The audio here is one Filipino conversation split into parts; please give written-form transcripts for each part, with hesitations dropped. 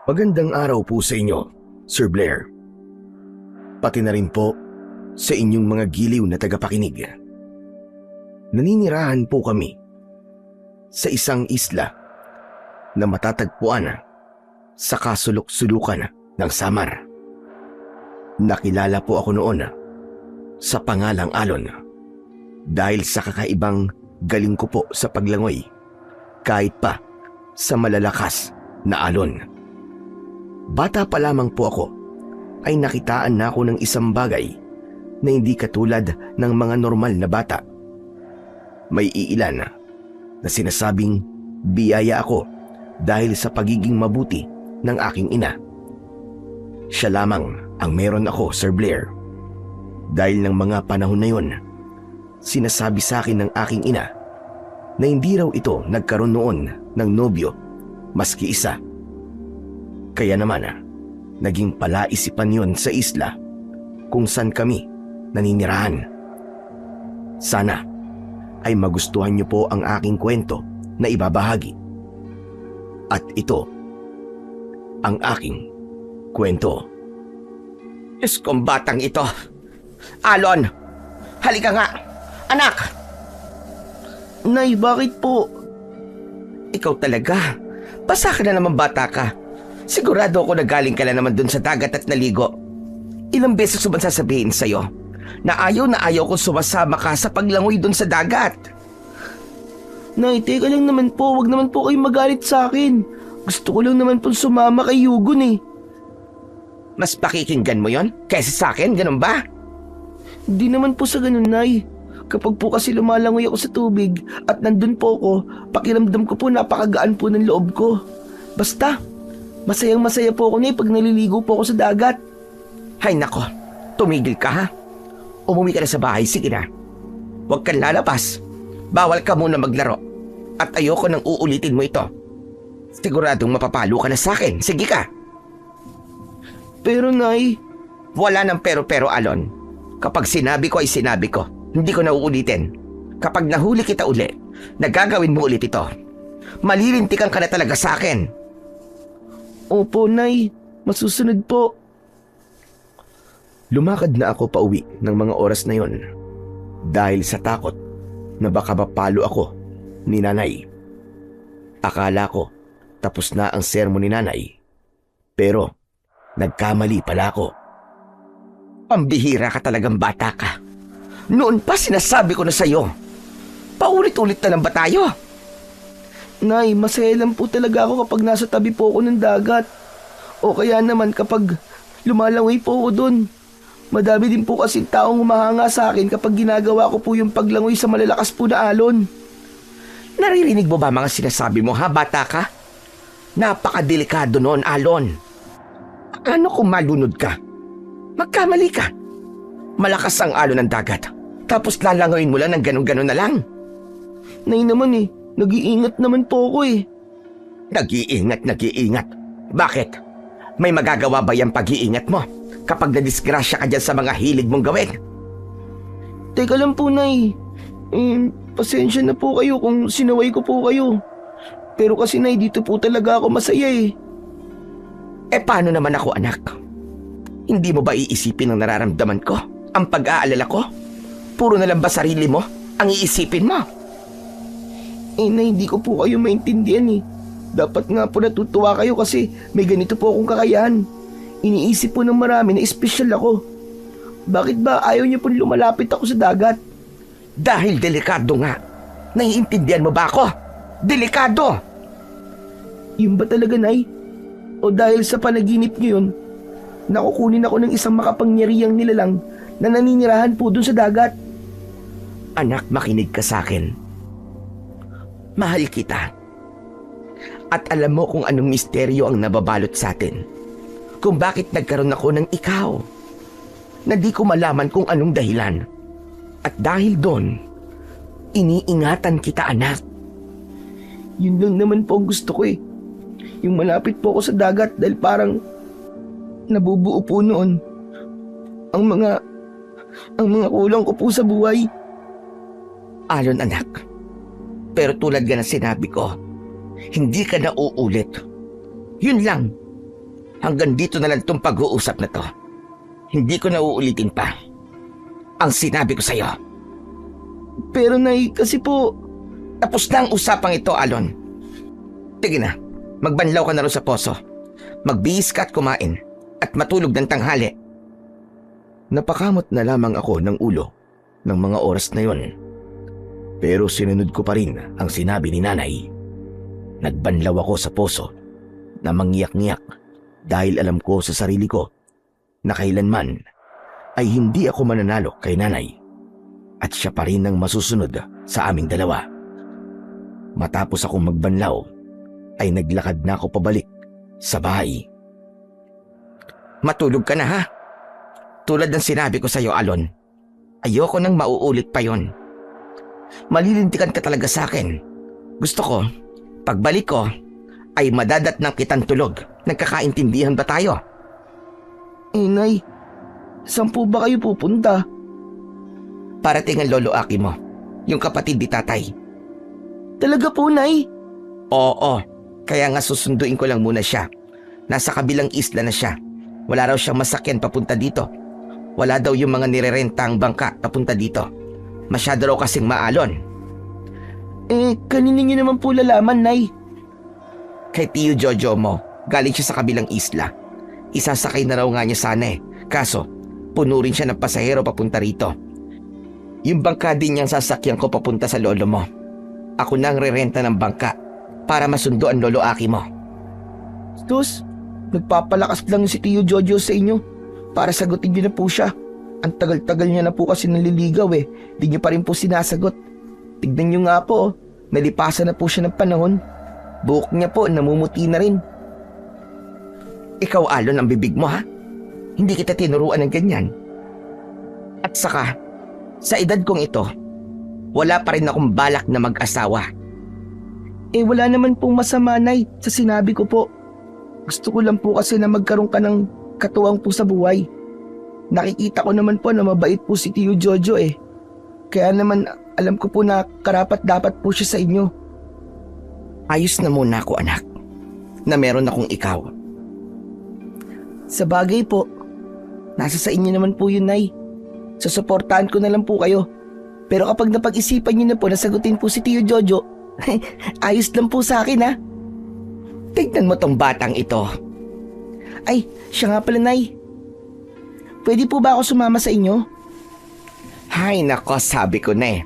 Magandang araw po sa inyo, Sir Blair. Pati na rin po sa inyong mga giliw na tagapakinig. Naninirahan po kami sa isang isla na matatagpuan sa kasulok-sulukan ng Samar. Nakilala po ako noon sa pangalang Alon dahil sa kakaibang galing ko po sa paglangoy kahit pa sa malalakas na alon. Bata pa lamang po ako ay nakitaan na ako ng isang bagay na hindi katulad ng mga normal na bata. May iilan na sinasabing biyaya ako dahil sa pagiging mabuti ng aking ina. Siya lamang ang meron ako, Sir Blair. Dahil ng mga panahon na yon, sinasabi sa akin ng aking ina na hindi raw ito nagkaroon noon ng nobyo maski isa. Kaya naman, naging palaisipan yon sa isla kung saan kami naninirahan. Sana ay magustuhan niyo po ang aking kwento na ibabahagi. At ito ang aking kwento. Diyos kong batang ito. Alon, halika nga. Anak! Nay, bakit po? Ikaw talaga. Basa ka na naman bata ka. Sigurado ako na galing ka na naman dun sa dagat at naligo. Ilang beses ko ba sasabihin sa'yo na ayaw kong sumasama ka sa paglangoy dun sa dagat? Nay, teka lang naman po. Huwag naman po kayong magalit sa akin. Gusto ko lang naman po sumama kay Yugon eh. Mas pakikinggan mo yon kaysa sa akin, ganun ba? Hindi naman po sa ganun, Nay. Kapag po kasi lumalangoy ako sa tubig at nandun po ako, pakiramdam ko po napakagaan po ng loob ko. Basta, masayang masaya po ako, Nay, pag naliligo po ako sa dagat. Hay nako, tumigil ka ha. Umuwi ka na sa bahay, sige na. Huwag kang lalabas. Bawal ka muna maglaro. At ayoko nang uulitin mo ito. Siguradong mapapalo ka na sa akin, sige ka. Pero, Nay, wala nang pero-pero, Alon. Kapag sinabi ko ay sinabi ko. Hindi ko na uulitin. Kapag nahuli kita uli, nagagawin mo ulit ito. Malilintikan ka na talaga sa akin. Opo, Nay. Masusunod po. Lumakad na ako pauwi ng mga oras na yon dahil sa takot na baka mapalo ako ni nanay. Akala ko tapos na ang sermon ni nanay, pero nagkamali pala ako. Pambihira ka talagang bata ka. Noon pa sinasabi ko na sa'yo. Paulit-ulit na lang ba tayo? Nay, masaya lang po talaga ako kapag nasa tabi po ako ng dagat. O kaya naman kapag lumalangoy po ako doon. Madami din po kasi taong humahanga sa akin kapag ginagawa ko po yung paglangoy sa malalakas po na alon. Naririnig mo ba mga sinasabi mo ha, bata ka? Napakadelikado noon, Alon. Ano kung malunod ka? Magkamali ka. Malakas ang alon ng dagat. Tapos lalangoyin mo lang ng ganun-ganun na lang. Nay naman eh, nag-iingat naman po ako eh. Nag-iingat. Bakit? May magagawa ba yung pag-iingat mo kapag nadisgrasya ka dyan sa mga hilig mong gawin? Teka lang po, Nay. Pasensya na po kayo kung sinaway ko po kayo. Pero kasi, Nay, dito po talaga ako masaya eh. Eh paano naman ako, anak? Hindi mo ba iisipin ang nararamdaman ko? Ang pag-aalala ko? Puro na lang ba sarili mo ang iisipin mo? Nay, hindi ko po kayo maintindihan eh. Dapat nga po natutuwa kayo kasi may ganito po akong kakayahan. Iniisip po ng marami na espesyal ako. Bakit ba ayaw niyo po lumalapit ako sa dagat? Dahil delikado nga. Naiintindihan mo ba ako? Delikado! Yun ba talaga, Nay? O dahil sa panaginip niyo yun, nakukunin ako ng isang makapangyarihang nilalang na naninirahan po dun sa dagat? Anak, makinig ka sa akin. Mahal kita. At alam mo kung anong misteryo ang nababalot sa atin. Kung bakit nagkaroon ako ng ikaw. Na di ko malaman kung anong dahilan. At dahil doon, iniingatan kita, anak. Yun lang naman po ang gusto ko eh. Yung malapit po ako sa dagat dahil parang nabubuo po noon ang mga kulang ko po sa buhay. Alon, anak. Pero tulad nga ng sinabi ko, hindi ka na uulit. Yun lang. Hanggang dito na lang tong pag-uusap na to. Hindi ko na uulitin pa ang sinabi ko sa'yo. Pero Nay, kasi po... Tapos na ang usapang ito, Alon. Sige na, magbanlaw ka na rin sa poso. Magbihis ka at kumain at matulog ng tanghali. Napakamot na lamang ako ng ulo ng mga oras na yon. Pero sinunod ko pa rin ang sinabi ni nanay. Nagbanlaw ako sa poso na mangiyak-ngiyak dahil alam ko sa sarili ko na kailanman ay hindi ako mananalo kay nanay at siya pa rin ang masusunod sa aming dalawa. Matapos akong magbanlaw ay naglakad na ako pabalik sa bahay. Matulog ka na ha. Tulad ng sinabi ko sa'yo, Alon. Ayoko nang mauulit pa yon. Malilintikan ka talaga sa akin. Gusto ko, pagbalik ko, ay madadatnang kitang tulog. Nagkakaintindihan ba tayo? Nay, saan po ba kayo pupunta? Parating ang lolo Aki mo, yung kapatid ni tatay. Talaga po, Nay? Oo, kaya nga susunduin ko lang muna siya. Nasa kabilang isla na siya. Wala raw siyang masakyan papunta dito. Wala daw yung mga nirerentang bangka papunta dito. Masyado raw kasing maalon. Kanina niyo naman po lalaman, Nay? Kay Tio Jojo mo, galing siya sa kabilang isla. Isasakay na raw nga niya sana eh. Kaso, puno rin siya ng pasahero papunta rito. Yung bangka din niyang sasakyan ko papunta sa lolo mo. Ako na ang rerenta ng bangka para masundo ang lolo Aki mo. Sus, nagpapalakas lang si Tio Jojo sa inyo para sagutin niyo na po siya. Ang tagal-tagal niya na po kasi naliligaw eh. Di niyo pa rin po sinasagot. Tignan niyo nga po, nalipasan na po siya ng panahon. Buhok niya po, namumuti na rin. Ikaw, Alon, ang bibig mo ha? Hindi kita tinuruan ng ganyan. At saka, sa edad kong ito, wala pa rin akong balak na mag-asawa. Wala naman pong masama, Nay, sa sinabi ko po. Gusto ko lang po kasi na magkaroon ka ng katuwang po sa buhay. Nakikita ko naman po na mabait po si Tio Jojo eh. Kaya naman alam ko po na karapat-dapat po siya sa inyo. Ayos na muna ako, anak, na meron akong ikaw. Sa bagay po, nasa sa inyo naman po yun, Nay. Susuportahan ko na lang po kayo. Pero kapag napag-isipan niyo na po na sagutin po si Tio Jojo, ayos lang po sa akin ha. Tignan mo tong batang ito. Ay, siya nga pala, Nay. Pwede po ba ako sumama sa inyo? Hay nako, sabi ko na eh.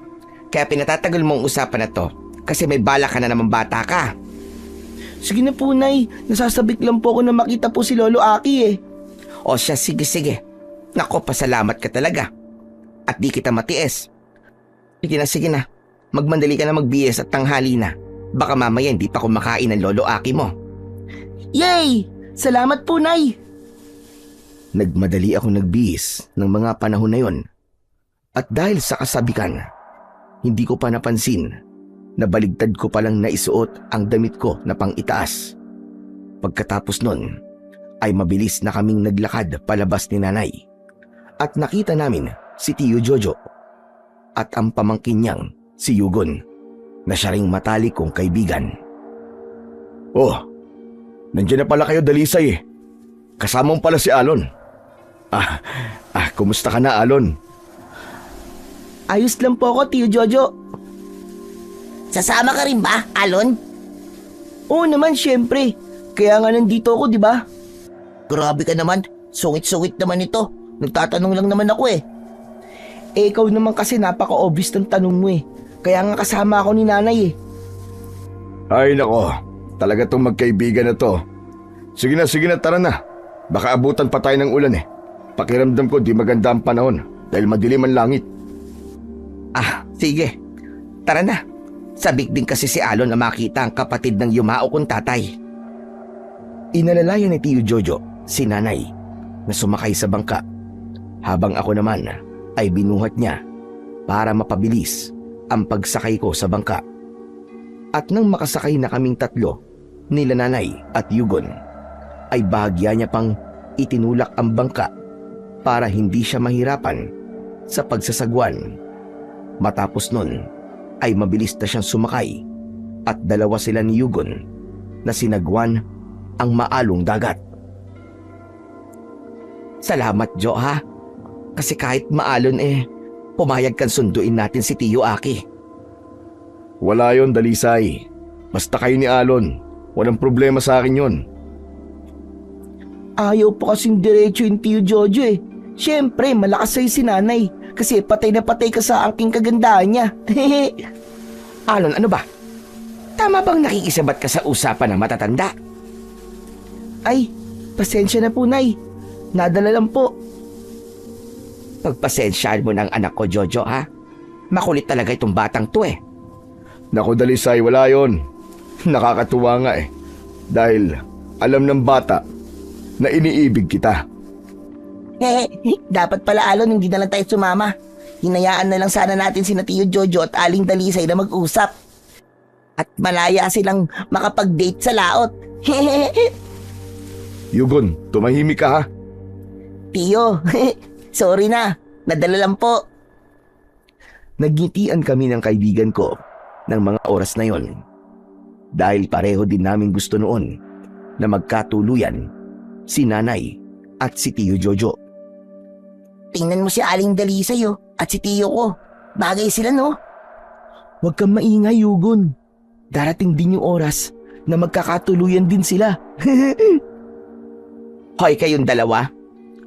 Kaya pinatatagal mong usapan na to kasi may bala ka na naman bata ka. Sige na po, Nay. Nasasabik lang po ako na makita po si Lolo Aki eh. O siya, sige. Nako, pasalamat ka talaga. At di kita matiis. Sige na. Magmandali ka na magbihis at tanghali na. Baka mamaya hindi pa kumakain ng Lolo Aki mo. Yay! Salamat po, Nay! Nagmadali ako nagbihis ng mga panahon na yon. At dahil sa kasabikan, hindi ko pa napansin na baligtad ko palang naisuot ang damit ko na pang-itaas. Pagkatapos nun, ay mabilis na kaming naglakad palabas ni nanay. At nakita namin si Tio Jojo at ang pamangkin niyang si Yugon na siya ring matalik kong kaibigan. Oh, nandiyan na pala kayo, Dalisay eh. Kasama mo pala si Alon. Kumusta ka na, Alon? Ayos lang po ako, Tio Jojo. Sasama ka rin ba, Alon? Oo naman, syempre. Kaya nga nandito ako, di ba? Grabe ka naman. Sungit-sungit naman ito. Nagtatanong lang naman ako eh. Ikaw naman kasi napaka-obvious ng tanong mo eh. Kaya nga kasama ako ni nanay eh. Ay nako, talaga tong magkaibigan na to. Sige na, tara na. Baka abutan pa tayo ng ulan eh. Pakiramdam ko di maganda ang panahon dahil madilim ang langit. Sige. Tara na. Sabik din kasi si Alon na makita ang kapatid ng yumao kong tatay. Inalalayan ni Tio Jojo si nanay na sumakay sa bangka habang ako naman ay binuhat niya para mapabilis ang pagsakay ko sa bangka. At nang makasakay na kaming tatlo, nila nanay at Yugon, ay bahagya niya pang itinulak ang bangka para hindi siya mahirapan sa pagsasagwan. Matapos nun ay mabilis na siyang sumakay at dalawa sila ni Yugon na sinagwan ang maalong dagat. Salamat, Jo, ha? Kasi kahit maalon pumayag kang sunduin natin si Tiyo Aki. Wala yon, Dalisay. Basta kayo ni Alon. Walang problema sa akin yon. Ayaw po kasing diretso yung Tiyo Jojo eh. Siyempre, malakas sa'yo si nanay. Kasi patay na patay ka sa angking kagandahan niya. Alon, ano ba? Tama bang nakikisabat ka sa usapan ng matatanda? Ay, pasensya na po, Nay. Nadala lang po. Pagpasensyaan mo ng anak ko, Jojo, ha? Makulit talaga itong batang to Naku, Dalisay, wala yon. Nakakatuwa nga Dahil alam ng bata na iniibig kita. Dapat pala, Alon, hindi na lang tayo sumama. Hinayaan na lang sana natin si Tiyo Jojo at Aling Dalisay na mag-usap. At malaya silang makapag-date sa laot. Yugon, tumahimik ka ha. Tiyo, sorry na. Nadala lang po. Nagngitian kami ng kaibigan ko ng mga oras na yon. Dahil pareho din namin gusto noon na magkatuluyan si nanay at si Tiyo Jojo. Tingnan mo si Aling Dalisay at si Tiyo ko. Bagay sila, no? Huwag kang maingay, Yugon. Darating din yung oras na magkakatuluyan din sila. Hoy, kayong dalawa.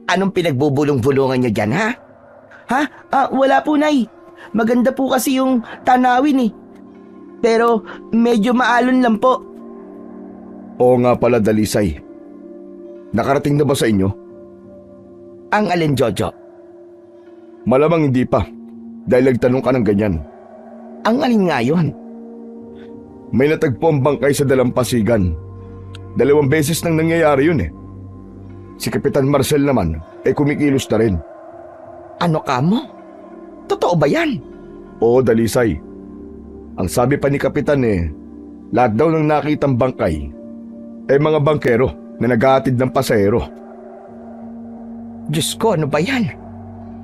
Anong pinagbubulong-bulungan nyo dyan, ha? Ha? Wala po, Nay. Maganda po kasi yung tanawin Pero medyo maalon lang po. Oo nga pala, Dalisay. Nakarating na ba sa inyo? Ang alin, Jojo? Malamang hindi pa. Dahil nagtanong ka ng ganyan. Ang alin nga yun? May natagpo ang bangkay sa dalampasigan. 2 beses nang nangyayari yun Si Kapitan Marcel naman kumikilos na rin. Ano ka mo? Totoo ba yan? Oo, Dalisay. Ang sabi pa ni Kapitan lahat daw ng nakitang bangkay mga bangkero na naghahatid ng pasahero. Diyos ko, ano ba yan?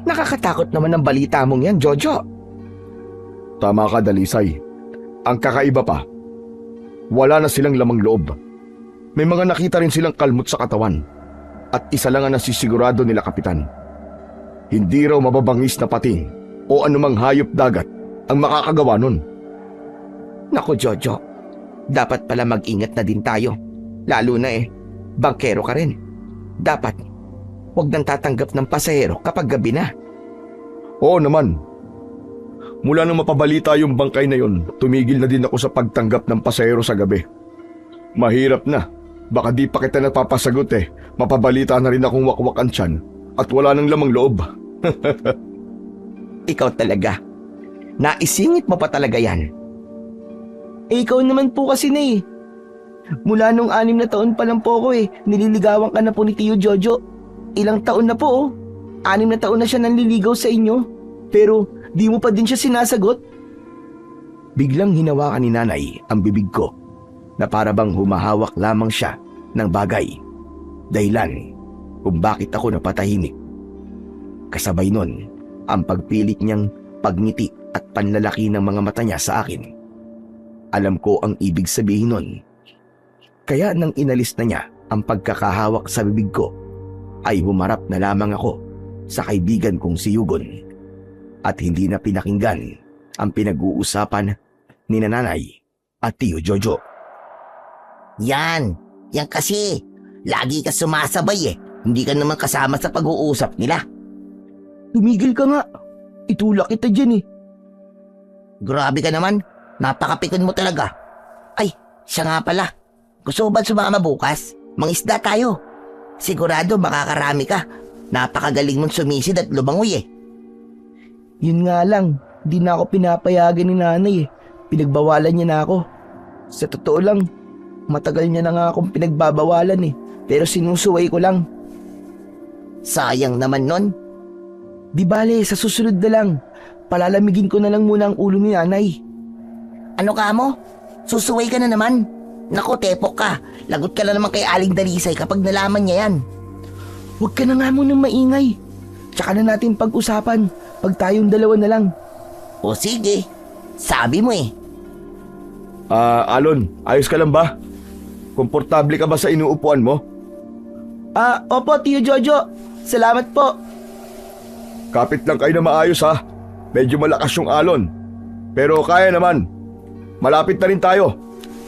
Nakakatakot naman ang balita mong yan, Jojo. Tama ka, Dalisay. Ang kakaiba pa, wala na silang lamang loob. May mga nakita rin silang kalmot sa katawan. At isa lang ang nasisigurado nila, Kapitan. Hindi raw mababangis na pating o anumang hayop dagat ang makakagawa nun. Naku, Jojo. Dapat pala mag-ingat na din tayo. Lalo na bangkero ka rin. Dapat, huwag nang tatanggap ng pasahero kapag gabi na. Oo naman. Mula nang mapabalita yung bangkay na yon, tumigil na din ako sa pagtanggap ng pasahero sa gabi. Mahirap na. Baka di pa kita napapasagot mapabalita na rin akong wakwakan tiyan at wala nang lamang loob. Ikaw talaga. Naisingit mo pa talaga yan. Ikaw naman po kasi Mula nung 6 na taon pa lang po ako nililigawan ka na po ni Tiyo Jojo. Ilang taon na po 6 na taon na siya nanliligaw sa inyo. Pero di mo pa din siya sinasagot. Biglang hinawakan ni nanay ang bibig ko na para bang humahawak lamang siya ng bagay. Dahilan kung bakit ako napatahimik. Kasabay nun ang pagpilit niyang pagngiti at panlalaki ng mga mata niya sa akin. Alam ko ang ibig sabihin nun. Kaya nang inalis na niya ang pagkakahawak sa bibig ko, ay humarap na lamang ako sa kaibigan kong si Yugon at hindi na pinakinggan ang pinag-uusapan ni nanay at Tiyo Jojo. Yan kasi. Lagi ka sumasabay Hindi ka naman kasama sa pag-uusap nila. Tumigil ka nga. Itulak kita dyan Grabe ka naman. Napakapikon mo talaga. Ay, siya nga pala. Gusto mo ba sumama bukas? Mangisda tayo. Sigurado makakarami ka. Napakagaling mong sumisid at lumangoy Yun nga lang, di na ako pinapayagan ni nanay Pinagbawalan niya na ako. Sa totoo lang, matagal niya na nga akong pinagbabawalan pero sinusuway ko lang. Sayang naman nun. Di bale, sa susunod na lang. Palalamigin ko na lang muna ang ulo ni nanay. Ano ka mo? Susuway ka na naman. Naku, tepok ka. Lagot ka na naman kay Aling Dalisay kapag nalaman niya yan. Huwag ka na nga munang maingay. Tsaka na natin pag-usapan pag tayong dalawa na lang. O sige, sabi mo Alon, ayos ka lang ba? Komportable ka ba sa inuupuan mo? Opo, Tiyo Jojo. Salamat po. Kapit lang kayo na maayos ha. Medyo malakas yung alon. Pero kaya naman. Malapit na rin tayo.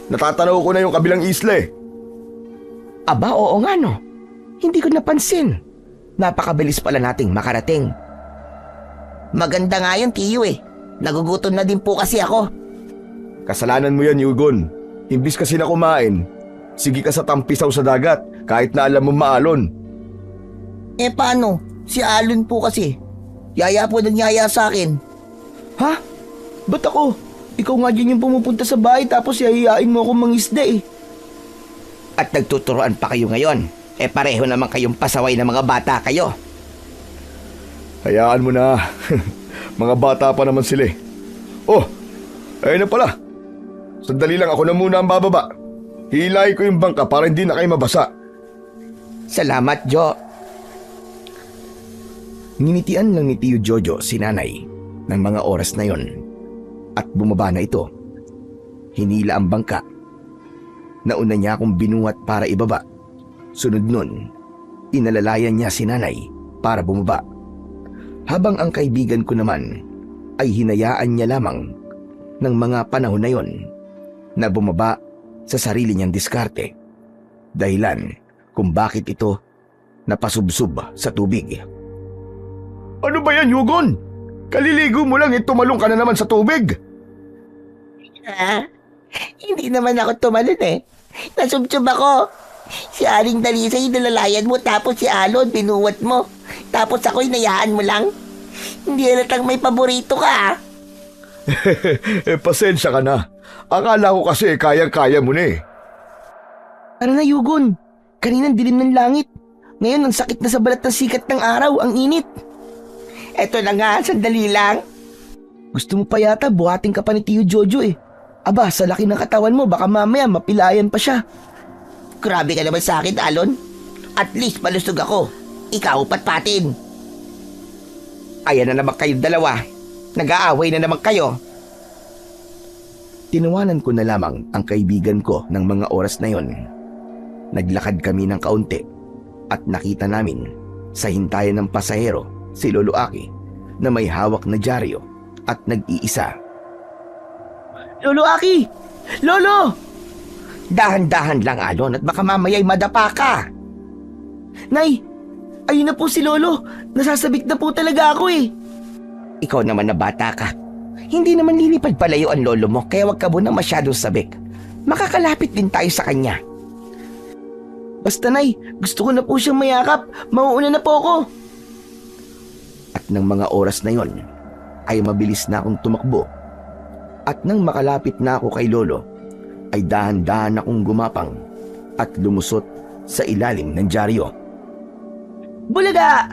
Natatanaw ko na yung kabilang isla eh. Aba, oo nga no. Hindi ko napansin. Napakabilis pala nating makarating. Maganda nga yun, Tiyo eh. Nagugutom na din po kasi ako. Kasalanan mo yan, Yugon. Imbis kasi na kumain, sige ka sa tampisaw sa dagat kahit na alam mo maalon. Eh paano? Si Alon po kasi. Yaya po nagyaya sa akin. Ha? Ba't ako? Ikaw nga din yung pumupunta sa bahay tapos yayayain mo akong mangisda eh. At nagtuturoan pa kayo ngayon. Pareho naman kayong pasaway na mga bata kayo. Hayaan mo na. Mga bata pa naman sila eh. Oh, ayun na pala. Sandali lang, ako na muna ang bababa. Hilahin ko yung bangka para hindi na kayo mabasa. Salamat, Jo. Ninitian lang ni Tio Jojo si nanay ng mga oras na yon at bumaba na ito. Hinila ang bangka. Nauna niya akong binuhat para ibaba. Sunod nun, inalalayan niya si nanay para bumaba. Habang ang kaibigan ko naman ay hinayaan niya lamang ng mga panahon na yon na bumaba sa sarili niyang diskarte. Dahilan kung bakit ito napasubsob sa tubig. Ano ba yan, Yugon? Kaliligo mo lang, tumalong ka na naman sa tubig. Hindi naman ako tumalon eh. Nasubsob ako. Si Aling Dalisay nalalayan mo tapos si Alon binuwat mo. Tapos ako'y nayaan mo lang. Hindi halatang may paborito ka. Pasensya ka na. Akala ko kasi kayang-kaya mo na eh. Tara na, Yugon. Kaninang dilim ng langit. Ngayon ang sakit na sa balat ng sikat ng araw, ang init. Eto na nga, sandali lang. Gusto mo pa yata buhating ka pa ni Tio Jojo eh. Aba, sa laki ng katawan mo, baka mamaya mapilayan pa siya. Grabe ka naman sa akin, Alon. At least malusog ako. Ikaw patpatin. Ayan na naman kayong dalawa. Nag-aaway na naman kayo. Tinawanan ko na lamang ang kaibigan ko ng mga oras na yon. Naglakad kami ng kaunti at nakita namin sa hintayan ng pasahero si Lolo Aki na may hawak na dyaryo at nag-iisa. Lolo Aki! Lolo! Dahan-dahan lang, Alon, at baka mamaya'y madapa ka. Nay! Ayun na po si Lolo. Nasasabik na po talaga ako eh. Ikaw naman na bata ka. Hindi naman lilipad palayo ang lolo mo, kaya wag ka muna masyadong sabik. Makakalapit din tayo sa kanya. Basta Nay, gusto ko na po siyang mayakap. Mauuna na po ako. At ng mga oras na yon ay mabilis na akong tumakbo. At nang makalapit na ako kay Lolo, ay dahan-dahan akong gumapang at lumusot sa ilalim ng dyaryo. Bulaga!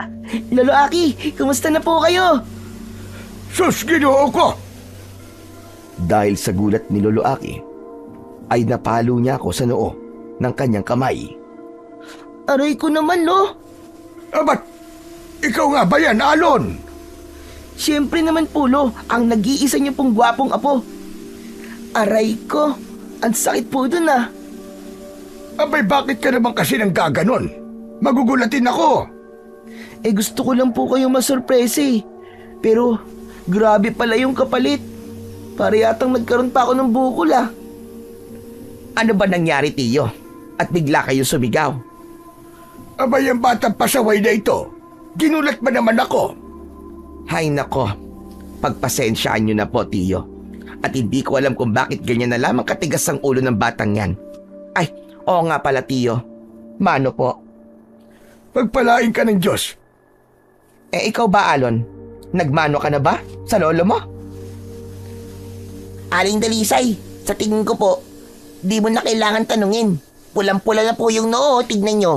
Lolo Aki, kumusta na po kayo? Sus, ginoo ko! Dahil sa gulat ni Lolo Aki, ay napalo niya ako sa noo ng kanyang kamay. Aray ko naman, Lo. Ba't ikaw nga ba yan, Alon? Siyempre naman po, Lo, ang nag-iisa niyo pong gwapong apo. Aray ko, ang sakit po dun ah. Abay, bakit ka naman kasi nang gaganon? Magugulatin ako. Gusto ko lang po kayong masurpresa eh. Pero, grabe pala yung kapalit. Para yatang nagkaroon pa ako ng bukol ah. Ano ba nangyari, Tiyo? At bigla kayo sumigaw? Abay, ang batang pasaway na ito. Ginulat ba naman ako? Hay nako, pagpasensyaan nyo na po, Tiyo. At hindi ko alam kung bakit ganyan na lamang katigas ang ulo ng batang yan. Ay, oo nga pala, Tiyo. Mano po? Pagpalain ka ng Diyos. Ikaw ba, Alon? Nagmano ka na ba sa lolo mo? Aling Dalisay, sa tingin ko po, di mo na kailangan tanungin. Pulang-pula na po yung noo, tignan nyo.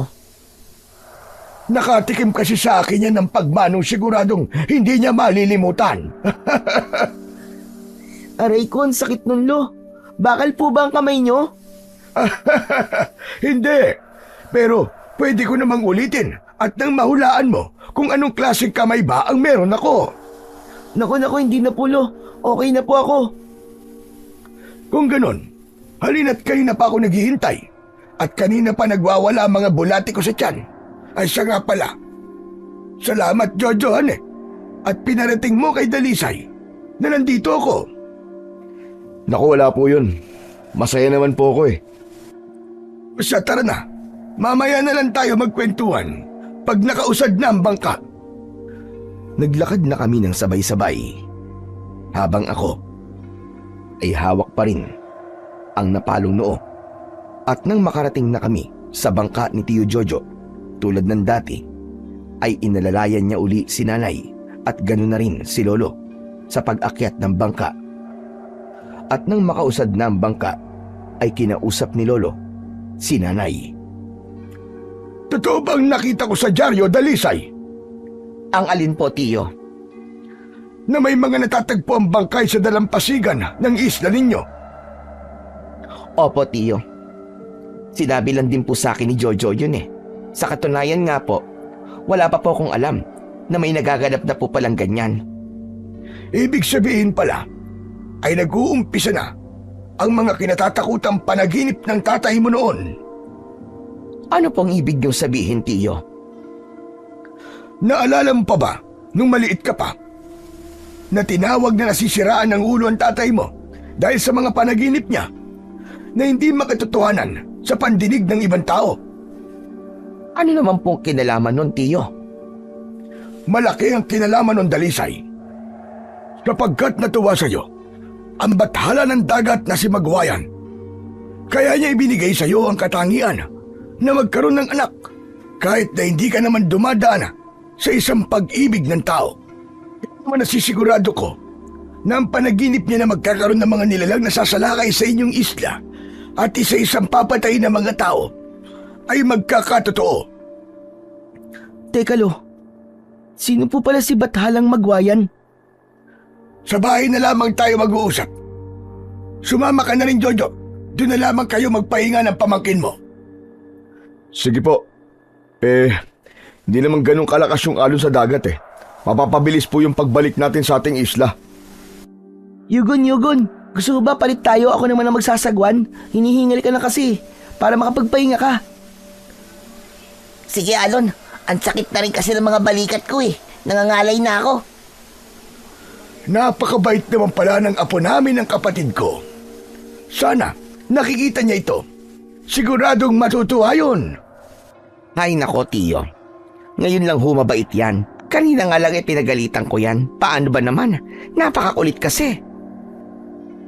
Nakatikim kasi sa akin yan ng pagmanong siguradong hindi niya malilimutan. Aray ko, ang sakit nun, Lo. Bakal po ba ang kamay nyo? Hindi. Pero pwede ko namang ulitin at nang mahulaan mo kung anong klaseng kamay ba ang meron ako. Naku, hindi na po, Lo. Okay na po ako. Kung ganon, halina't kanina pa ako naghihintay at kanina pa nagwawala ang mga bulati ko sa tiyan. Ay siya nga pala, Salamat, Jojo, at pinarating mo kay Dalisay na nandito ako. Naku, wala po yun. Masaya naman po ako eh. Basta tara na. Mamaya na lang tayo magkwentuhan pag nakausad na ang bangka. Naglakad na kami ng sabay-sabay habang ako ay hawak pa rin ang napalong noo. At nang makarating na kami sa bangka ni Tio Jojo, tulad ng dati, ay inalalayan niya uli si nanay at ganoon na rin si lolo sa pag-akyat ng bangka. At nang makausad na ang bangka, ay kinausap ni lolo si nanay. Totoo bang nakita ko sa dyaryo, Dalisay, Ang alin po, Tiyo? na may mga natatagpo ang bangkay sa dalampasigan ng isla ninyo? Opo, Tiyo. Sinabi lang din po sa akin ni Jojo yun eh. Sa katunayan nga po, wala pa po akong alam na may nagaganap na po palang ganyan. Ibig sabihin pala, ay nag-uumpisa na ang mga kinatatakutang panaginip ng tatay mo noon. Ano pong ibig niyong sabihin, Tiyo? Naalala mo pa ba, nung maliit ka pa, na tinawag na nasisiraan ng ulo ang tatay mo dahil sa mga panaginip niya na hindi makatotohanan sa pandinig ng ibang tao? Ano naman pong kinalaman nun, Tiyo? Malaki ang kinalaman ng Dalisay. Kapagkat natuwa sa'yo, ang bathala ng dagat na si Magwayan, kaya niya ibinigay sa'yo ang katangian na magkaroon ng anak kahit na hindi ka naman dumadaan sa isang pag-ibig ng tao. Naman nasisigurado ko na ang panaginip niya na magkakaroon ng mga nilalang na sasalakay sa inyong isla at isa-isang papatay na mga tao ay magkakatotoo. Teka lo, sino po pala si Bathalang Magwayan? Sa bahay na lamang tayo mag-uusap. Sumama ka na rin, Jojo. Doon na lamang kayo magpahinga ng pamangkin mo. Sige po. Hindi naman ganun kalakas yung alon sa dagat eh. Mapapabilis po yung pagbalik natin sa ating isla. Yugon, gusto mo ba palit tayo? Ako naman ang magsasagwan. Hinihingal ka na kasi para makapagpahinga ka. Sige, Alon. Ang sakit na rin kasi ng mga balikat ko eh. Nangangalay na ako. Napakabait naman pala ng apo namin ng kapatid ko. Sana nakikita niya ito. Siguradong matutuwa yun. Ay nako, Tiyo. Ngayon lang humabait yan. Kanina nga lang pinagalitan ko yan. Paano ba naman? Napakakulit kasi.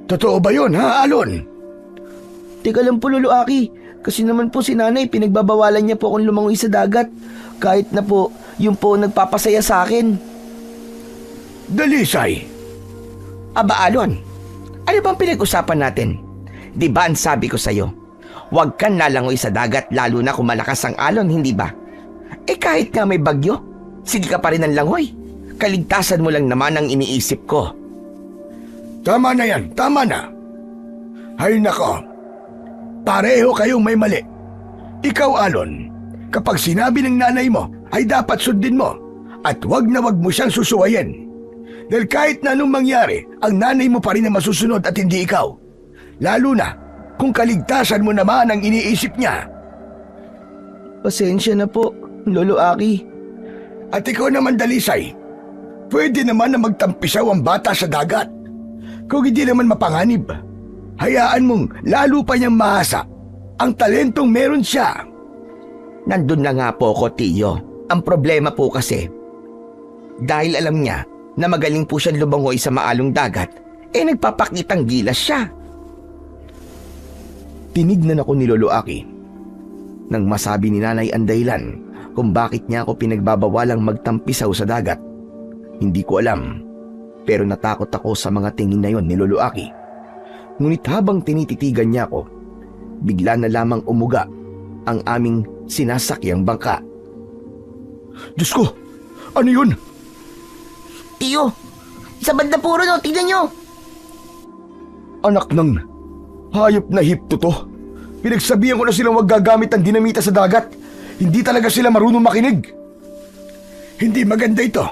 Totoo ba yun, ha, Alon? Teka lang po, Lolo Aki. Kasi naman po si nanay, pinagbabawalan niya po akong lumangoy sa dagat. Kahit na po, yung po nagpapasaya sa akin. Dalisay. Aba, Alon, ano bang pinag-usapan natin? Di ba ang sabi ko sa'yo, huwag kang lalangoy sa dagat lalo na kung malakas ang alon, hindi ba? Kahit nga may bagyo, sige ka pa rin ng langoy. Kaligtasan mo lang naman ang iniisip ko. Tama na yan, tama na. Ay nako, pareho kayong may mali. Ikaw, Alon, kapag sinabi ng nanay mo, ay dapat sundin mo at wag na wag mo siyang susuwayin. Dahil kahit na anong mangyari, ang nanay mo pa rin na masusunod at hindi ikaw. Lalo na kung kaligtasan mo naman ang iniisip niya. Pasensya na po, Lolo Aki. At ikaw naman, Dalisay, pwede naman na magtampisaw ang bata sa dagat. Kung hindi naman mapanganib, hayaan mong lalo pa niyang mahasa ang talentong meron siya. Nandun na nga po ko, Tiyo. Ang problema po kasi, dahil alam niya na magaling po siyang lumangoy sa maalong dagat, nagpapakitang gilas siya. Tinignan ako ni Lolo Aki nang masabi ni nanay ang dahilan kung bakit niya ako pinagbabawalang magtampisaw sa dagat. Hindi ko alam, pero natakot ako sa mga tingin na yon ni Lolo Aki. Ngunit habang tinititigan niya ako, bigla na lamang umuga ang aming sinasakyang bangka. Diyos ko, ano yun? Tiyo, sa banda puro no, tignan nyo. Anak ng hayop na hipto to. Pinagsabihan ko na silang wag gagamit ng dinamita sa dagat. Hindi talaga sila marunong makinig. Hindi maganda ito.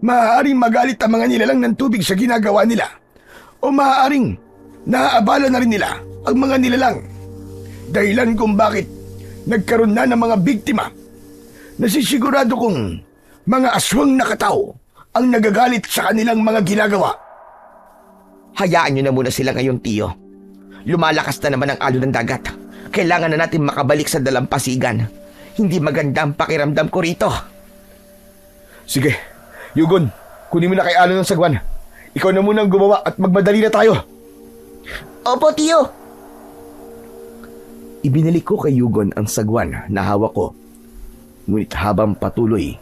Maaaring magalit ang mga nilalang ng tubig sa ginagawa nila. O maaaring naaabala na rin nila ang mga nilalang. Dahilan kung bakit nagkaroon na ng mga biktima. Nasisigurado kong Mga aswang na katao ang nagagalit sa kanilang mga ginagawa. Hayaan nyo na muna sila ngayon, Tiyo. Lumalakas na naman ang alon ng dagat. Kailangan na natin makabalik sa dalampasigan. Hindi maganda ang pakiramdam ko rito. Sige, Yugon, kunin mo na kay Alon ng sagwan. Ikaw na muna ang gumawa at magmadali na tayo. Opo, Tiyo. Ibinalik ko kay Yugon ang sagwan na hawak ko. Ngunit habang patuloy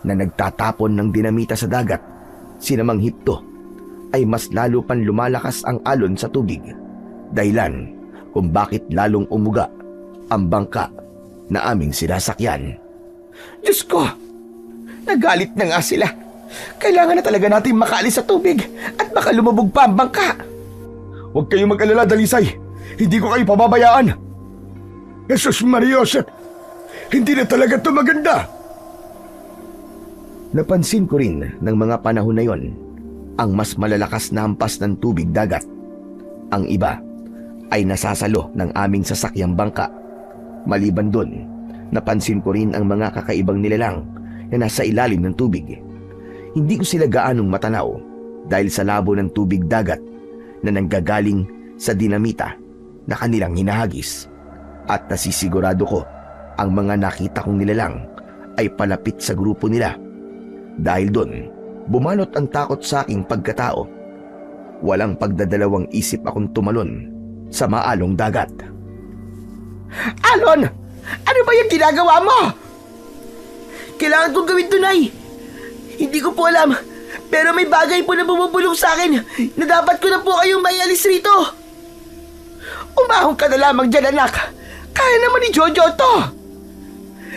na nagtatapon ng dinamita sa dagat, sinamang Hipto, ay mas lalo pang lumalakas ang alon sa tubig. Dahilan kung bakit lalong umuga ang bangka na aming sinasakyan. Diyos ko! Nagalit na nga sila. Kailangan na talaga natin makaalis sa tubig at baka lumubog pa ang bangka. Huwag kayong mag-alala, Dalisay. Hindi ko kayo pababayaan. Jesus Mariosep, hindi na talaga ito maganda. Napansin ko rin ng mga panahon na yon ang mas malalakas na hampas ng tubig dagat. Ang iba ay nasasalo ng aming sasakyang bangka. Maliban doon, napansin ko rin ang mga kakaibang nilalang na nasa ilalim ng tubig. Hindi ko sila gaanong matanaw dahil sa labo ng tubig dagat na nanggagaling sa dinamita na kanilang hinahagis. At nasisigurado ko ang mga nakita kong nilalang ay palapit sa grupo nila. Dahil doon, bumanot ang takot sa aking pagkatao. Walang pagdadalawang isip akong tumalon sa maalong dagat. Alon! Ano ba yung ginagawa mo? Kailangan kong gawin ito, Nay. Hindi ko po alam, pero may bagay po na bumubulong sa akin na dapat ko na po kayong maialis rito. Umahon ka na lamang dyan, anak. Kaya naman ni Jojo to.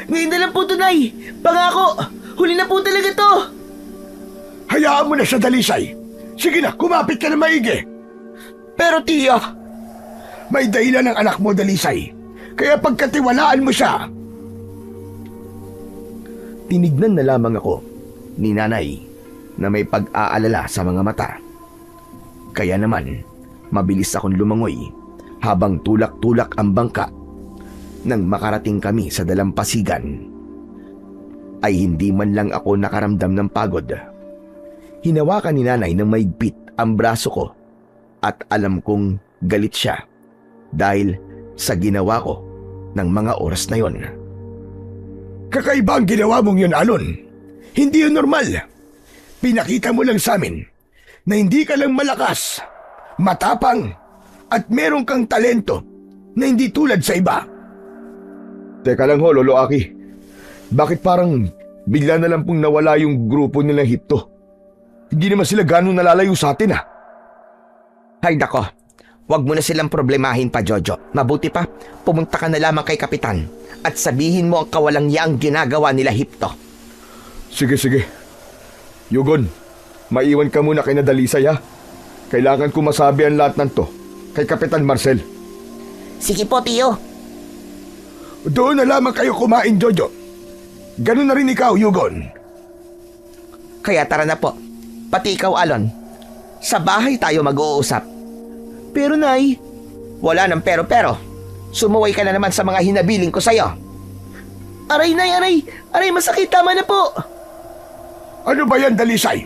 Ngayon na lang po ito, Nay. Pangako, huli na po talaga to. Hayaan mo na siya, Dalisay. Sige na, kumapit ka na maigi. Pero Tiyo, May dahilan ng anak mo, Dalisay. Kaya pagkatiwalaan mo siya. Tinignan na lamang ako ni Nanay na may pag-aalala sa mga mata. Kaya naman, mabilis akong lumangoy habang tulak-tulak ang bangka. Nang makarating kami sa dalampasigan, ay hindi man lang ako nakaramdam ng pagod. Hinawakan ni Nanay ng maigpit ang braso ko at alam kong galit siya dahil sa ginawa ko ng mga oras na yon. Kakaiba ang ginawa mong yun, Alon. Hindi yun normal. Pinakita mo lang sa amin na hindi ka lang malakas, matapang, at meron kang talento na hindi tulad sa iba. Teka lang ho, Lolo Aki. Bakit parang bigla na lang pong nawala yung grupo nilang Hipto? Hindi naman sila ganong nalalayo sa atin, ah. ay nako. Huwag mo na silang problemahin pa, Jojo. Mabuti pa, pumunta ka na lamang kay Kapitan at sabihin mo ang kawalang yaang ginagawa nila Hipto. Sige, sige. Yugon, maiwan ka muna kay Dalisay, ha? Kailangan ko masabi ang lahat ng to kay Kapitan Marcel. Sige po, Tiyo. Doon na lamang kayo kumain, Jojo. Ganun na rin ikaw, Yugon. Kaya tara na po. Pati ikaw, Alon. Sa bahay tayo mag-uusap. Pero, Nay, Wala nang pero-pero. Sumuway ka na naman sa mga hinabiling ko sa'yo. aray, Nay, aray. Aray, masakit. Tama na po. Ano ba yan, Dalisay?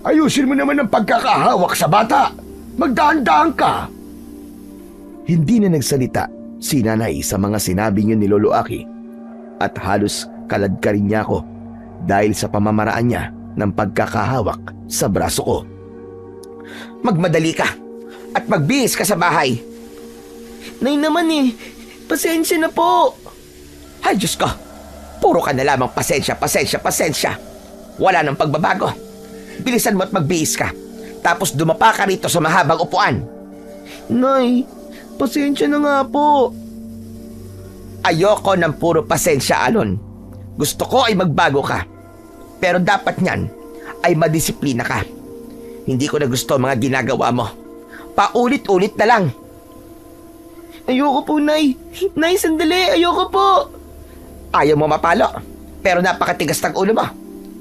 Ayusin mo naman ang pagkakahawak sa bata. Magdaan-daan ka. Hindi na nagsalita si Nanay sa mga sinabi niyo ni Lolo Aki at halos kaladkarin niya ako dahil sa pamamaraan niya ng pagkakahawak sa braso ko. Magmadali ka at magbihis ka sa bahay. Nay naman eh. Pasensya na po. Ay, Diyos ko. Puro ka na lamang pasensya, pasensya, pasensya. Wala nang pagbabago. Bilisan mo at magbihis ka. Tapos dumapa ka rito sa mahabang upuan. Nay, pasensya na nga po. Ayoko ng puro pasensya, Alon. Gusto ko ay magbago ka. Pero dapat niyan ay madisiplina ka. Hindi ko na gusto ang mga ginagawa mo. Paulit-ulit na lang. Ayoko po, Nay. Nay, sandali. Ayoko po. Ayaw mo mapalo, pero napakatigas ng ulo mo.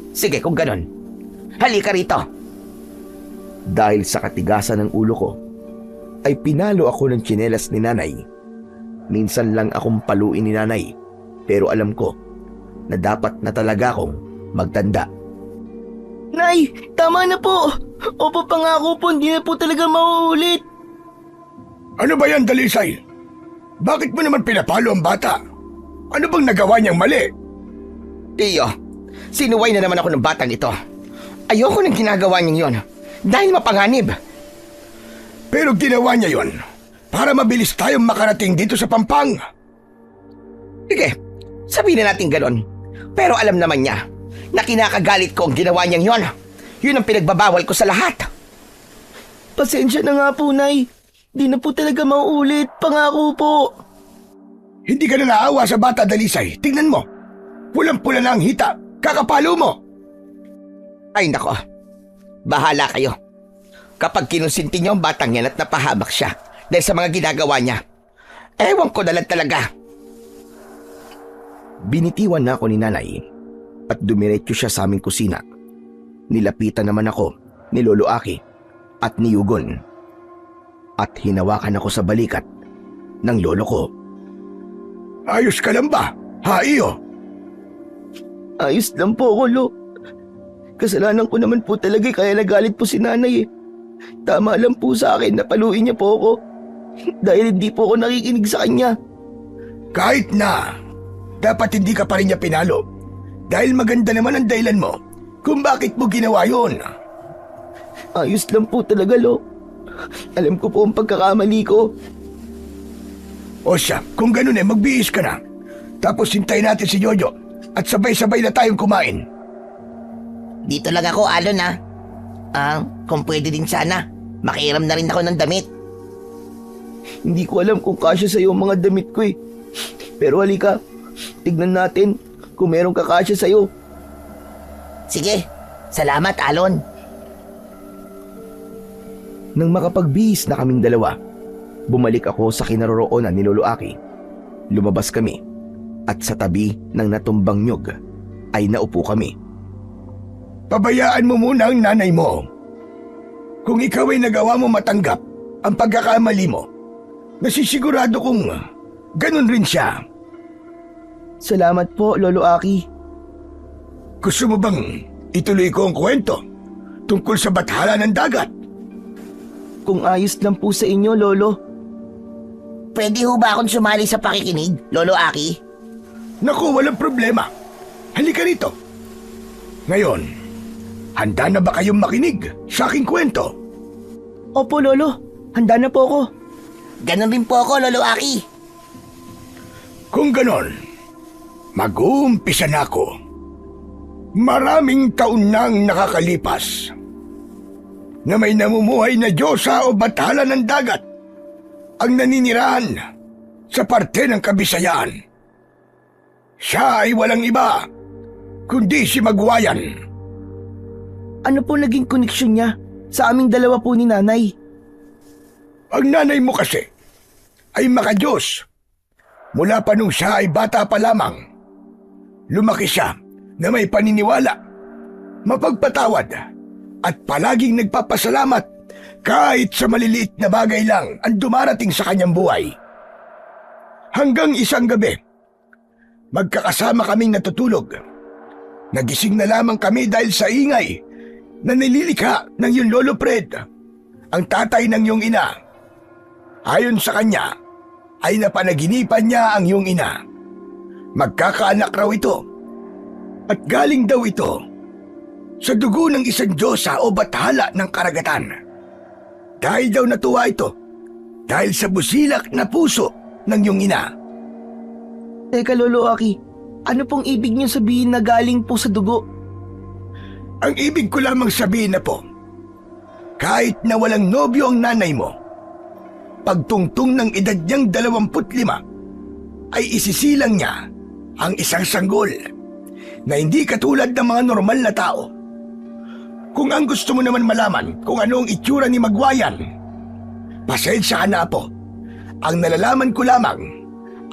Sige, kung ganon. Halika rito. Dahil sa katigasan ng ulo ko, ay pinalo ako ng tsinelas ni Nanay. Minsan lang akong paluin ni Nanay, pero alam ko na dapat na talaga akong magtanda. Nay, tama na po. Opo, pangako po, hindi na po talaga mauulit. Ano ba yan, Dalisay? Bakit mo naman pinapalo ang bata? Ano bang nagawa niyang mali? Tiyo, sinuway na naman ako ng batang ito. Ayoko nang ginagawa niyang yon dahil mapanganib. Pero ginawa niya yon para mabilis tayong makarating dito sa Pampang. Sige, sabihin na natin ganon. Pero alam naman niya na kinakagalit ko ang ginawa niyang yon. Yun ang pinagbabawal ko sa lahat. Pasensya na nga po, Nay. Di na po talaga mauulit. Pangako po. Hindi ka na naawa sa bata, Dalisay. Tingnan mo. Pulang-pula na ang hita. Kakapalo mo. Ay nako, bahala kayo. Kapag kinonsinti niyo ang batang yan at napahamak siya dahil sa mga ginagawa niya, ewan ko na lang talaga. Binitiwan na ako ni nanay at dumiretso siya sa aming kusina. Nilapitan naman ako ni Lolo Aki at ni Yugon. At hinawakan ako sa balikat ng lolo ko. Ayos ka lang ba, Haiyo? Ayos lang po ako, Lo. Kasalanan ko naman po talaga kaya nagalit po si Nanay eh. Tama lang po sa akin na paluin niya po ako. Dahil hindi po ako nakikinig sa kanya. Kahit na, dapat hindi ka pa rin niya pinalo. Dahil maganda naman ang dahilan mo kung bakit mo ginawa yun. Ayos lang po talaga, Lo. Alam ko po ang pagkakamali ko. O siya, kung ganun magbihis ka na. Tapos hintayin natin si Jojo at sabay-sabay na tayong kumain. Dito lang ako, Alon ha. Kung pwede din sana, makiram na rin ako ng damit. Hindi ko alam kung kasya sa'yo ang mga damit ko eh. Pero halika, tignan natin kung meron kakasya sa'yo. Sige, salamat, Alon. Nang makapagbihis na kaming dalawa, bumalik ako sa kinaroroonan ni Lolo Aki. Lumabas kami at sa tabi ng natumbang nyug ay naupo kami. Pabayaan mo muna ang nanay mo. Kung ikaw ay nagawa mo matanggap ang pagkakamali mo, nasisigurado kong ganun rin siya. Salamat po, Lolo Aki. Gusto mo bang ituloy ko ang kwento tungkol sa bathala ng dagat? Kung ayos lang po sa inyo, Lolo. Pwede ho ba akong sumali sa pakikinig, Lolo Aki? Naku, walang problema. Halika rito. Ngayon, handa na ba kayong makinig sa aking kwento? Opo, Lolo. Handa na po ako. Ganon rin po ako, Lolo Aki. Kung ganon, mag-uumpisa na ako. Maraming taon nang nakakalipas na may namumuhay na diyosa o bathala ng dagat ang naninirahan sa parte ng Kabisayaan. Siya ay walang iba kundi si Magwayan. Ano po naging koneksyon niya sa aming dalawa po ni Nanay? Ang nanay mo kasi ay makadiyos. Mula pa nung siya ay bata pa lamang, lumaki siya na may paniniwala, mapagpatawad, at palaging nagpapasalamat kahit sa maliliit na bagay lang ang dumarating sa kanyang buhay. Hanggang isang gabi, magkakasama kaming natutulog. Nagising na lamang kami dahil sa ingay na nililikha ng iyong Lolo Fred, ang tatay ng iyong ina. Ayon sa kanya, ay napanaginipan niya ang iyong ina. Magkakaanak raw ito, at galing daw ito sa dugo ng isang diyosa o bathala ng karagatan. Dahil daw natuwa ito dahil sa busilak na puso ng iyong ina. Teka, Lolo Aki. Ano pong ibig niyo sabihin na galing po sa dugo? Ang ibig ko lamang sabihin na po, kahit na walang nobyo ang nanay mo, pagtungtong ng edad niyang 25, ay isisilang niya ang isang sanggol na hindi katulad ng mga normal na tao. Kung ang gusto mo naman malaman kung ano ang itsura ni Magwayan, pasensya ka na po. Ang nalalaman ko lamang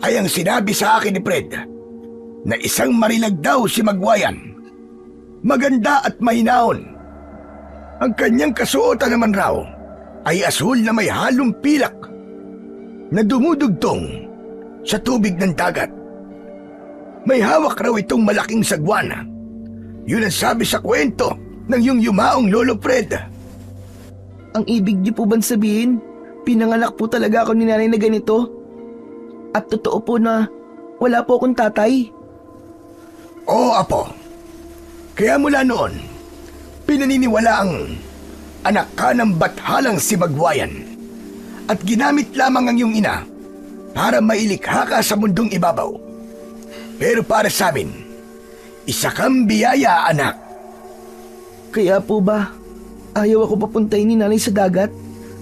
ay ang sinabi sa akin ni Fred na isang marilag daw si Magwayan. Maganda at mahinahon. Ang kanyang kasuotan naman raw ay asul na may halong pilak na dumudugtong sa tubig ng dagat. May hawak raw itong malaking sagwana Yun ang sabi sa kwento ng iyong yumaong Lolo Fred. Ang ibig niyo po bang sabihin, pinanganak po talaga ako ni nanay na ganito? At totoo po na wala po akong tatay? Oo, Apo. Kaya mula noon, pinaniniwala ang anak ka ng bathalang si Magwayan at ginamit lamang ang iyong ina para mailikha ka sa mundong ibabaw. Pero para sa amin, isa kang biyaya, anak. Kaya po ba, ayaw ako papuntahin ni nanay sa dagat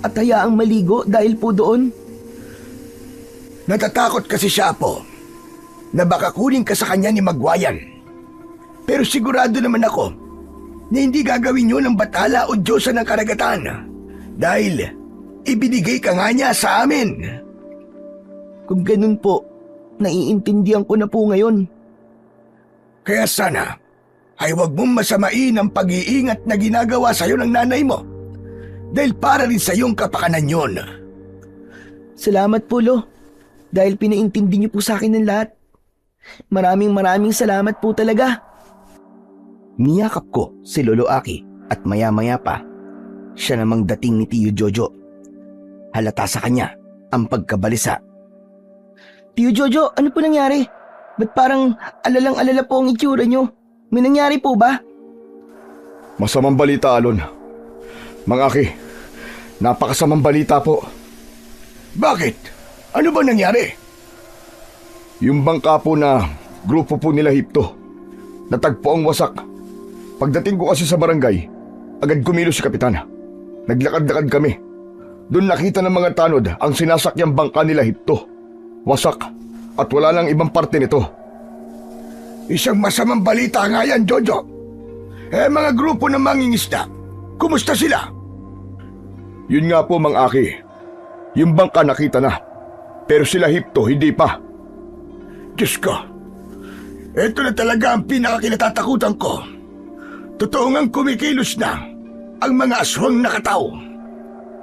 at hayaang maligo dahil po doon? Natatakot kasi siya, Apo, na baka kunin ka sa kanya ni Magwayan. Pero sigurado naman ako na hindi gagawin yun ng bathala o Diyosa ng karagatan dahil ibinigay ka nga niya sa amin. Kung ganun po, naiintindihan ko na po ngayon. Kaya sana ay huwag mong masamain ang pag-iingat na ginagawa sa'yo ng nanay mo dahil para rin sa iyong kapakanan yun. Salamat po, Lo, dahil pinaintindi niyo po sa akin ng lahat. Maraming salamat po talaga. Niyakap ko si Lolo Aki at maya-maya pa, siya namang dating ni Tiyo Jojo. Halata sa kanya ang pagkabalisa. Tiyo Jojo, ano po nangyari? Ba't parang alalang-alala po ang itsura niyo? May nangyari po ba? Masamang balita, Alon. Mang Aki, napakasamang balita po. Bakit? Ano ba nangyari? Yung bangka po na grupo po nila Hipto, natagpo ang wasak. Pagdating ko kasi sa barangay, agad kumilos si Kapitan. Naglakad-lakad kami. Doon nakita ng mga tanod ang sinasakyang bangka nila Hipto. Wasak at wala nang ibang parte nito. Isang masamang balita nga yan, Jojo. Mga grupo ng mangingisda, kumusta sila? Yun nga po, Mang Aki. Yung bangka nakita na, pero sila Hipto hindi pa. Diyos ko, ito na talaga ang pinakakinatatakutan ko. Totoo ngang kumikilos na ang mga aswang nakataw.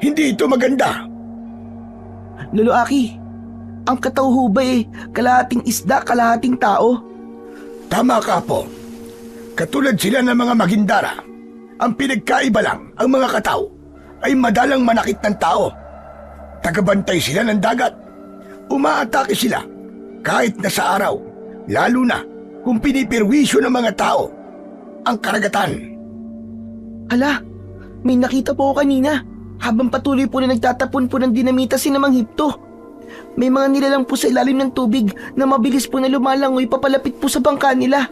Hindi ito maganda. Lolo Aki, ang katauho ba kalahating isda, kalahating tao? Tama ka po. Katulad sila ng mga magindara. Ang pinagkaiba lang, ang mga kataw ay madalang manakit ng tao. Tagabantay sila ng dagat. Umaatake sila kahit na sa araw, lalo na kung pinipirwisyo ng mga tao ang karagatan. Hala, may nakita po ako kanina habang patuloy po na nagtatapon po ng dinamita si Namang Hipto. May mga nilalang po sa ilalim ng tubig na mabilis po na lumalangoy papalapit po sa bangka nila.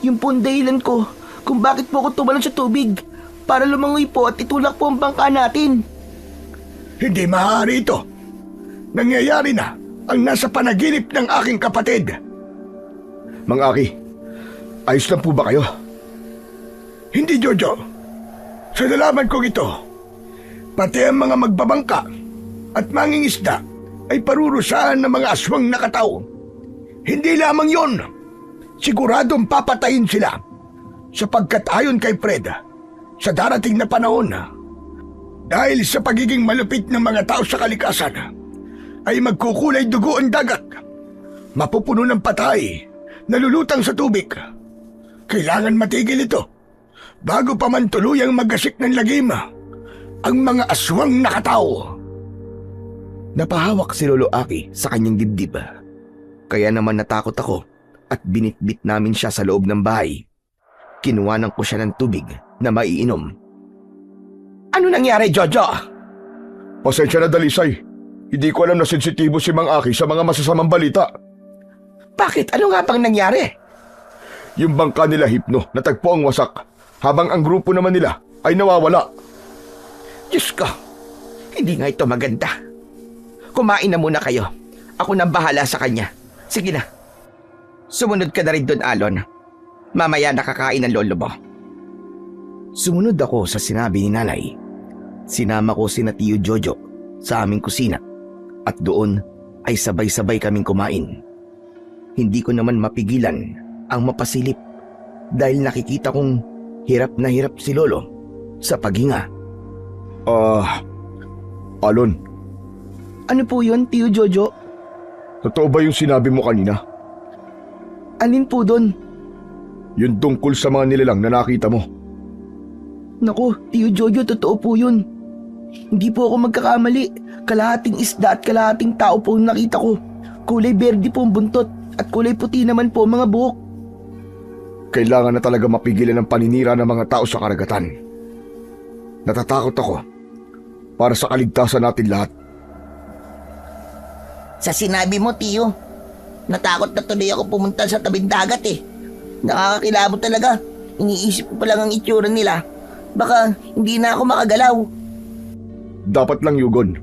Yung po ang dahilan ko kung bakit po ako tumalon sa tubig para lumangoy po at itulak po ang bangka natin. Hindi maaari ito. Nangyayari na ang nasa panaginip ng aking kapatid. Mang Aki, ayos lang po ba kayo? Hindi, Jojo. Sa nalaman kong ito, pati ang mga magbabangka at mangingisda ay parurusahan ng mga aswang nakataw. Hindi lamang yon, siguradong papatayin sila sapagkat ayon kay Fred, sa darating na panahon, dahil sa pagiging malupit ng mga tao sa kalikasan, ay magkukulay dugo ang dagat, mapupuno ng patay, nalulutang sa tubig. Kailangan matigil ito bago pa man tuluyang magasik ng lagim ang mga aswang nakataw. Napahawak si Lolo Aki sa kanyang dibdib. Kaya naman natakot ako at binitbit namin siya sa loob ng bahay. Kinuhanan ko siya ng tubig na maiinom. Ano nangyari, Jojo? Pasensya na, Dalisay. Hindi ko alam na sensitibo si Mang Aki sa mga masasamang balita. Bakit? Ano nga bang nangyari? Yung bangka nila Hipno natagpo ang wasak, habang ang grupo naman nila ay nawawala. Diyos ko, hindi nga ito maganda. Kumain na muna kayo. Ako nang bahala sa kanya. Sige na. Sumunod ka na rin doon, Alon. Mamaya nakakain ang lolo mo. Sumunod ako sa sinabi ni Nanay. Sinama ko sina Tiyo Jojo sa aming kusina at doon ay sabay-sabay kaming kumain. Hindi ko naman mapigilan ang mapasilip dahil nakikita kong hirap na hirap si Lolo sa paghinga. Alon, Ano po yun, Tiyo Jojo? totoo ba yung sinabi mo kanina? Alin po doon? Yung tungkol sa mga nilalang na nakita mo. Naku, Tio Jojo, totoo po yun. Hindi po ako magkakamali. Kalahating isda at kalahating tao po ang nakita ko. Kulay berde po ang buntot at kulay puti naman po ang mga buhok. Kailangan na talaga mapigilan ang paninira ng mga tao sa karagatan. Natatakot ako para sa kaligtasan natin lahat. Sa sinabi mo, Tio, natakot na tuloy ako pumunta sa tabing dagat eh. Nakakakilabot talaga. Iniisip ko pa lang ang itsura nila. Baka hindi na ako makagalaw. Dapat lang, Yugon.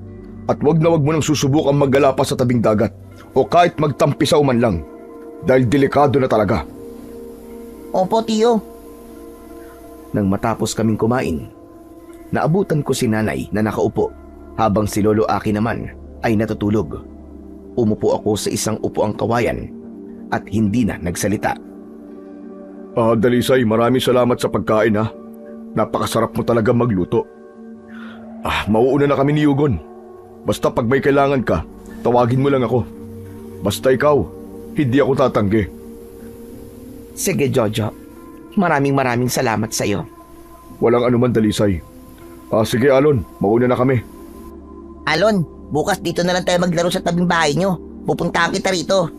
At wag na wag mo nang susubukang maggala pa sa tabing dagat o kahit magtampisaw man lang dahil delikado na talaga. Opo, Tio. Nang matapos kaming kumain, naabutan ko si nanay na nakaupo habang si Lolo Aki naman ay natutulog. Umupo ako sa isang upuang kawayan at hindi na nagsalita. Dalisay, maraming salamat sa pagkain ha. Napakasarap mo talaga magluto. Mauuna na kami ni Yugon. Basta pag may kailangan ka, tawagin mo lang ako. Basta ikaw, hindi ako tatanggi. Sige, Jojo. Maraming salamat sa iyo. Walang anuman, Dalisay. Sige, Alon, mauna na kami. Alon, bukas dito na lang tayo maglaro sa tabing bahay nyo. Pupuntahan kita rito.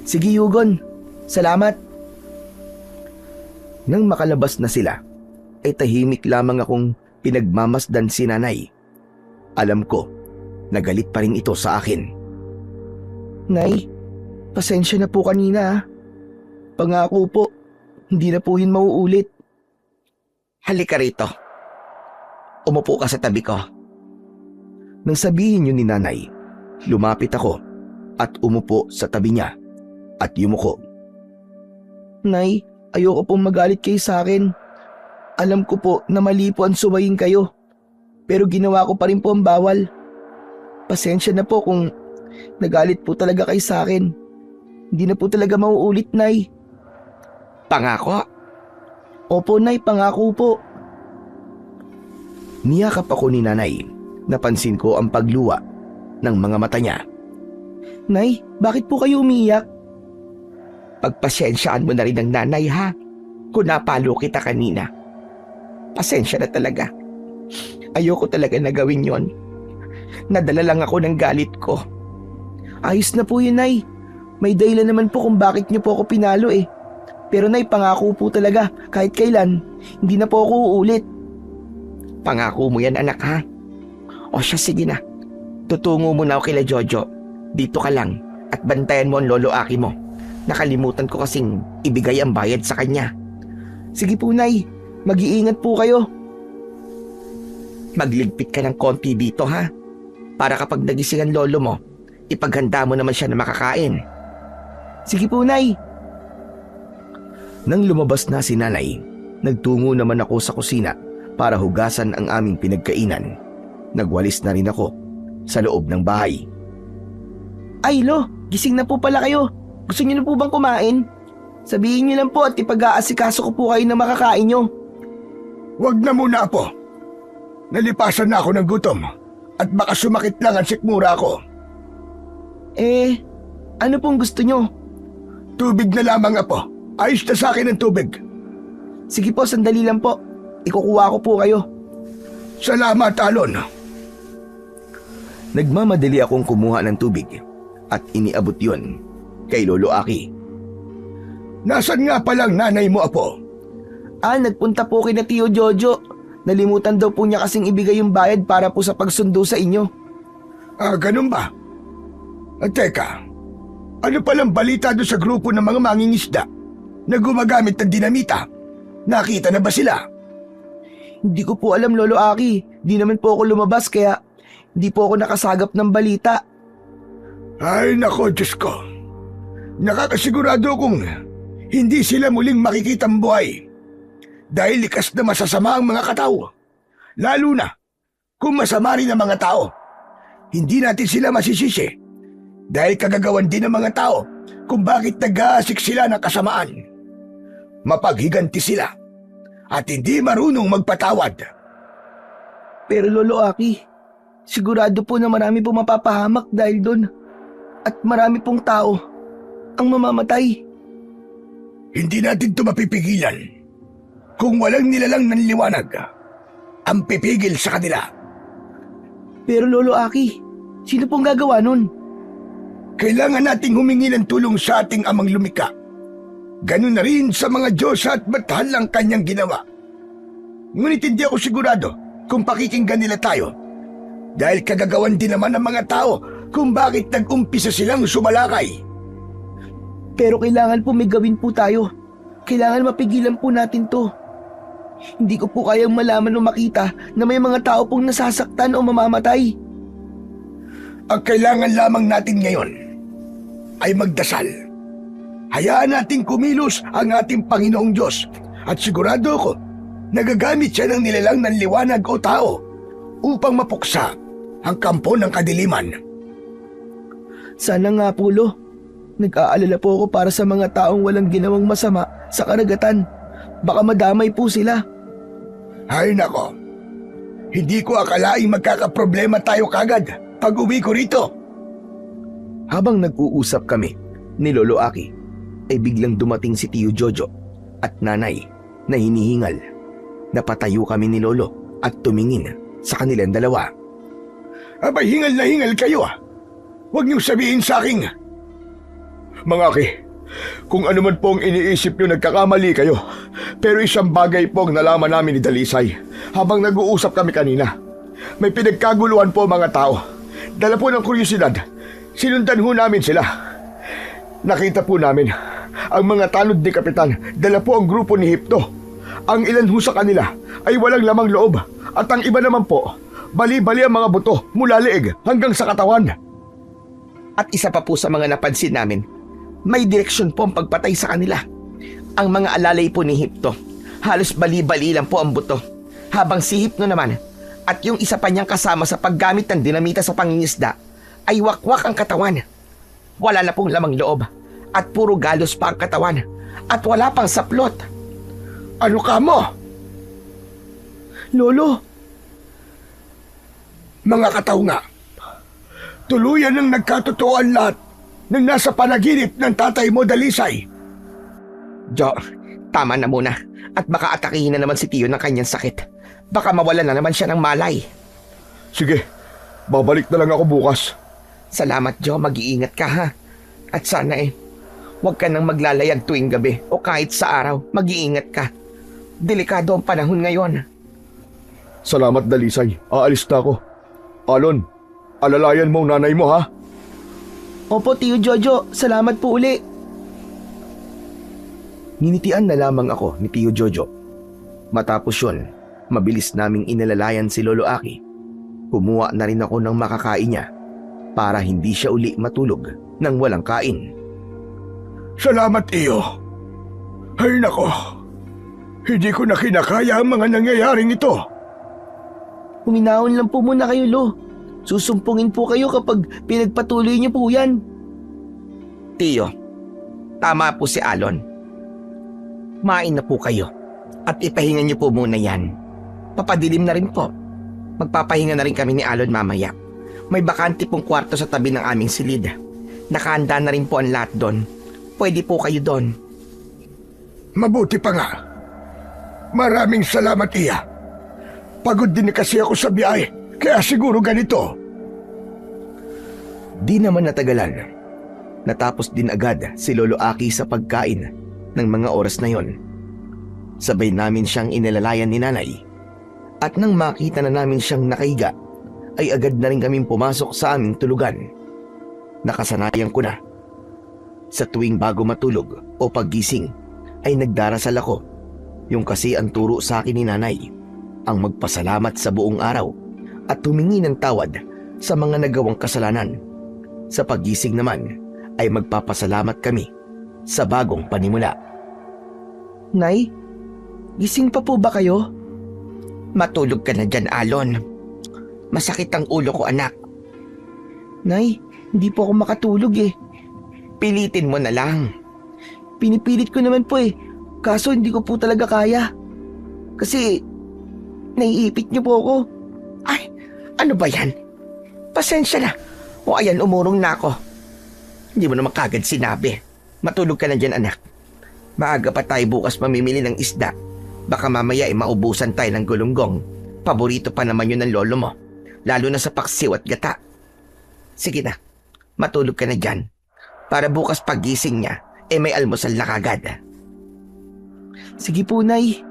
Sige, Yugon. Salamat. Nang makalabas na sila, ay tahimik lamang akong pinagmamasdan si nanay. Alam ko, nagalit pa rin ito sa akin. Nay, pasensya na po kanina ha. Pangako po, hindi na po yun mauulit. Halika rito. Umupo ka sa tabi ko. Nang sabihin yun ni nanay, lumapit ako at umupo sa tabi niya at yumuko. Nay, ayoko pong magalit kayo sa akin. Alam ko po na mali po ang suwayin kayo. Pero ginawa ko pa rin po ang bawal. Pasensya na po kung nagalit po talaga kayo sa akin. Hindi na po talaga mauulit, Nay. Pangako? Opo, Nay, pangako po. Niyakap ako ni nanay. Napansin ko ang pagluwa ng mga mata niya. Nay, bakit po kayo umiyak? Pagpasensyaan mo na rin ng nanay ha. Kung napalo kita kanina. Pasensya na talaga. Ayoko talaga na gawin yon. Nadala lang ako ng galit ko. Ayos na po yun, Nay. May dahilan naman po kung bakit niyo po ako pinalo eh. Pero Nay, pangako po talaga, kahit kailan, hindi na po ako uulit. Pangako mo yan, anak ha. O siya, sige na. Tutungo mo na ako kila Jojo. Dito ka lang at bantayan mo ang Lolo Aki mo. Nakalimutan ko kasing ibigay ang bayad sa kanya. Sige po, Nay. Mag-iingat po kayo. Magligpit ka ng konti dito ha. Para kapag nagising ang lolo mo, ipaghanda mo naman siya na makakain. Sige po, Nay. Nang lumabas na si nanay, nagtungo naman ako sa kusina para hugasan ang aming pinagkainan. Nagwalis na rin ako sa loob ng bahay. Ay, Lo, gising na po pala kayo. Gusto niyo na po bang kumain? Sabihin niyo lang po at ipag-aasikaso ko po kayo na makakain niyo. Wag na muna, Apo. Nalipasan na ako ng gutom at baka sumakit lang ang sikmura ko. Ano pong gusto niyo? Tubig na lamang, Apo. Ayos na sa akin ang tubig. Sige po, sandali lang po. Ikukuha ko po kayo. Salamat, Alon. Nagmamadali akong kumuha ng tubig at iniabot yon kay Lolo Aki. Nasaan nga palang nanay mo, Apo? Nagpunta po kina Tio Jojo. Nalimutan daw po niya kasing ibigay yung bayad para po sa pagsundo sa inyo. Ganun ba? Teka, ano palang balita doon sa grupo ng mga mangingisda na gumagamit ng dinamita? Nakita na ba sila? Hindi ko po alam, Lolo Aki. Di naman po ako lumabas kaya hindi po ako nakasagap ng balita. Ay nako, Diyos ko. Nakakasigurado kong hindi sila muling makikitang buhay. Dahil likas na masasama ang mga katao. Lalo na kung masama rin ang mga tao. Hindi natin sila masisisi. Dahil kagagawan din ng mga tao kung bakit nag-aasik sila ng kasamaan. Mapaghiganti sila at hindi marunong magpatawad. Pero Lolo Aki, sigurado po na marami po mapapahamak dahil doon. At marami pong tao ang mamamatay. Hindi natin ito mapipigilan. Kung walang nilalang ng liwanag, ang pipigil sa kanila. Pero Lolo Aki, sino pong gagawa nun? Kailangan nating humingi ng tulong sa ating amang lumika. Ganun na rin sa mga Diyos at batal ang kanyang ginawa. Ngunit hindi ako sigurado kung pakikinggan nila tayo. Dahil kagagawan din naman ng mga tao kung bakit nag-umpisa silang sumalakay. Pero kailangan po may gawin po tayo. Kailangan mapigilan po natin to. Hindi ko po kayang malaman o makita na may mga tao pong nasasaktan o mamamatay. Ang kailangan lamang natin ngayon ay magdasal. Hayaan nating kumilos ang ating Panginoong Diyos at sigurado ako nagagamit siya ng nilalang ng liwanag o tao upang mapuksa ang kampo ng kadiliman. Sana nga po, Lo. Nag-aalala po ako para sa mga taong walang ginawang masama sa karagatan. Baka madamay po sila. Ay nako, hindi ko akalaing magkakaproblema tayo kagad pag uwi ko rito. Habang nag-uusap kami ni Lolo Aki, ay biglang dumating si Tio Jojo at Nanay na hinihingal. Napatayo kami ni Lolo at tumingin sa kanilang dalawa. Abay, hingal na hingal kayo ah. Huwag niyong sabihin sa akin. Mga Aki, kung ano man pong iniisip nyo, nagkakamali kayo. Pero isang bagay po ang nalaman namin ni Dalisay habang nag-uusap kami kanina. May pinagkaguluhan po mga tao. Dala po ng kuryosidad, sinundan ho namin sila. Nakita po namin ang mga tanod ni Kapitan, dala po ang grupo ni Hipto. Ang ilan ho sa kanila ay walang lamang loob at ang iba naman po, bali-bali ang mga buto mula leeg hanggang sa katawan. At isa pa po sa mga napansin namin, may direksyon po ang pagpatay sa kanila. Ang mga alalay po ni Hipto, halos bali-bali lang po ang buto. Habang si Hipno naman, at yung isa pa niyang kasama sa paggamit ng dinamita sa pangingisda, ay wakwak ang katawan. Wala na pong lamang loob, at puro galos pa ang katawan, at wala pang saplot. Ano ka mo? Lolo, Mga kataunga, tuluyan ng nagkatotoan lahat ng nasa panaginip ng tatay mo, Dalisay. Jo, tama na muna, at baka atakihin na naman si Tio ng kanyang sakit. Baka mawala na naman siya ng malay. Sige, babalik na lang ako bukas. Salamat, Jo. Mag-iingat ka, ha? At sana huwag ka nang maglalayag tuwing gabi o kahit sa araw. Mag-iingat ka. Delikado ang panahon ngayon. Salamat, Dalisay. Aalis na ako. Alon, alalayan mo ang nanay mo, ha? opo Tio Jojo, salamat po uli. Ninitian na lamang ako ni Tio Jojo. Matapos yun, mabilis naming inalalayan si Lolo Aki. Kumuha na rin ako ng makakain niya para hindi siya uli matulog nang walang kain. Salamat, iyo. Ay nako, hindi ko na kinakaya ang mga nangyayaring ito. Huminahon lang po muna kayo, Lo. Susumpungin po kayo kapag pinagpatuloy niyo po yan. Tio, tama po si Alon. Main na po kayo at ipahinga niyo po muna yan. Papadilim na rin po. Magpapahinga na rin kami ni Alon mamaya. May bakante pong kwarto sa tabi ng aming silid. Nakahanda na rin po ang lahat doon. Pwede po kayo doon. Mabuti pa nga. Maraming salamat, iya. Pagod din kasi ako sa biyahe, kaya siguro ganito. Di naman natagalan. Natapos din agad si Lolo Aki sa pagkain ng mga oras na yon. Sabay namin siyang inalalayan ni Nanay. At nang makita na namin siyang nakahiga, ay agad na rin kaming pumasok sa aming tulugan. Nakasanayan ko na. Sa tuwing bago matulog o paggising, ay nagdarasal ako. Yung kasi ang turo sa akin ni Nanay, ang magpasalamat sa buong araw at humingi ng tawad sa mga nagawang kasalanan. Sa paggising naman ay magpapasalamat kami sa bagong panimula. Nay, gising pa po ba kayo? Matulog ka na dyan, Alon. Masakit ang ulo ko, anak. Nay, hindi po ako makatulog eh. Pilitin mo na lang. Pinipilit ko naman po eh. Kaso hindi ko po talaga kaya. Kasi naiipit niyo po ako. Ay, ano ba yan? Pasensya na. O ayan, umurong na ako. Hindi mo naman kagad sinabi. Matulog ka na dyan, anak. Maaga pa tayo bukas mamimili ng isda. Baka mamaya ay maubusan tayo ng gulunggong. Paborito pa naman yun ng lolo mo. Lalo na sa paksiw at gata. Sige na, matulog ka na dyan. Para bukas pagising niya, may almusal na kagad. Sige po, Nay.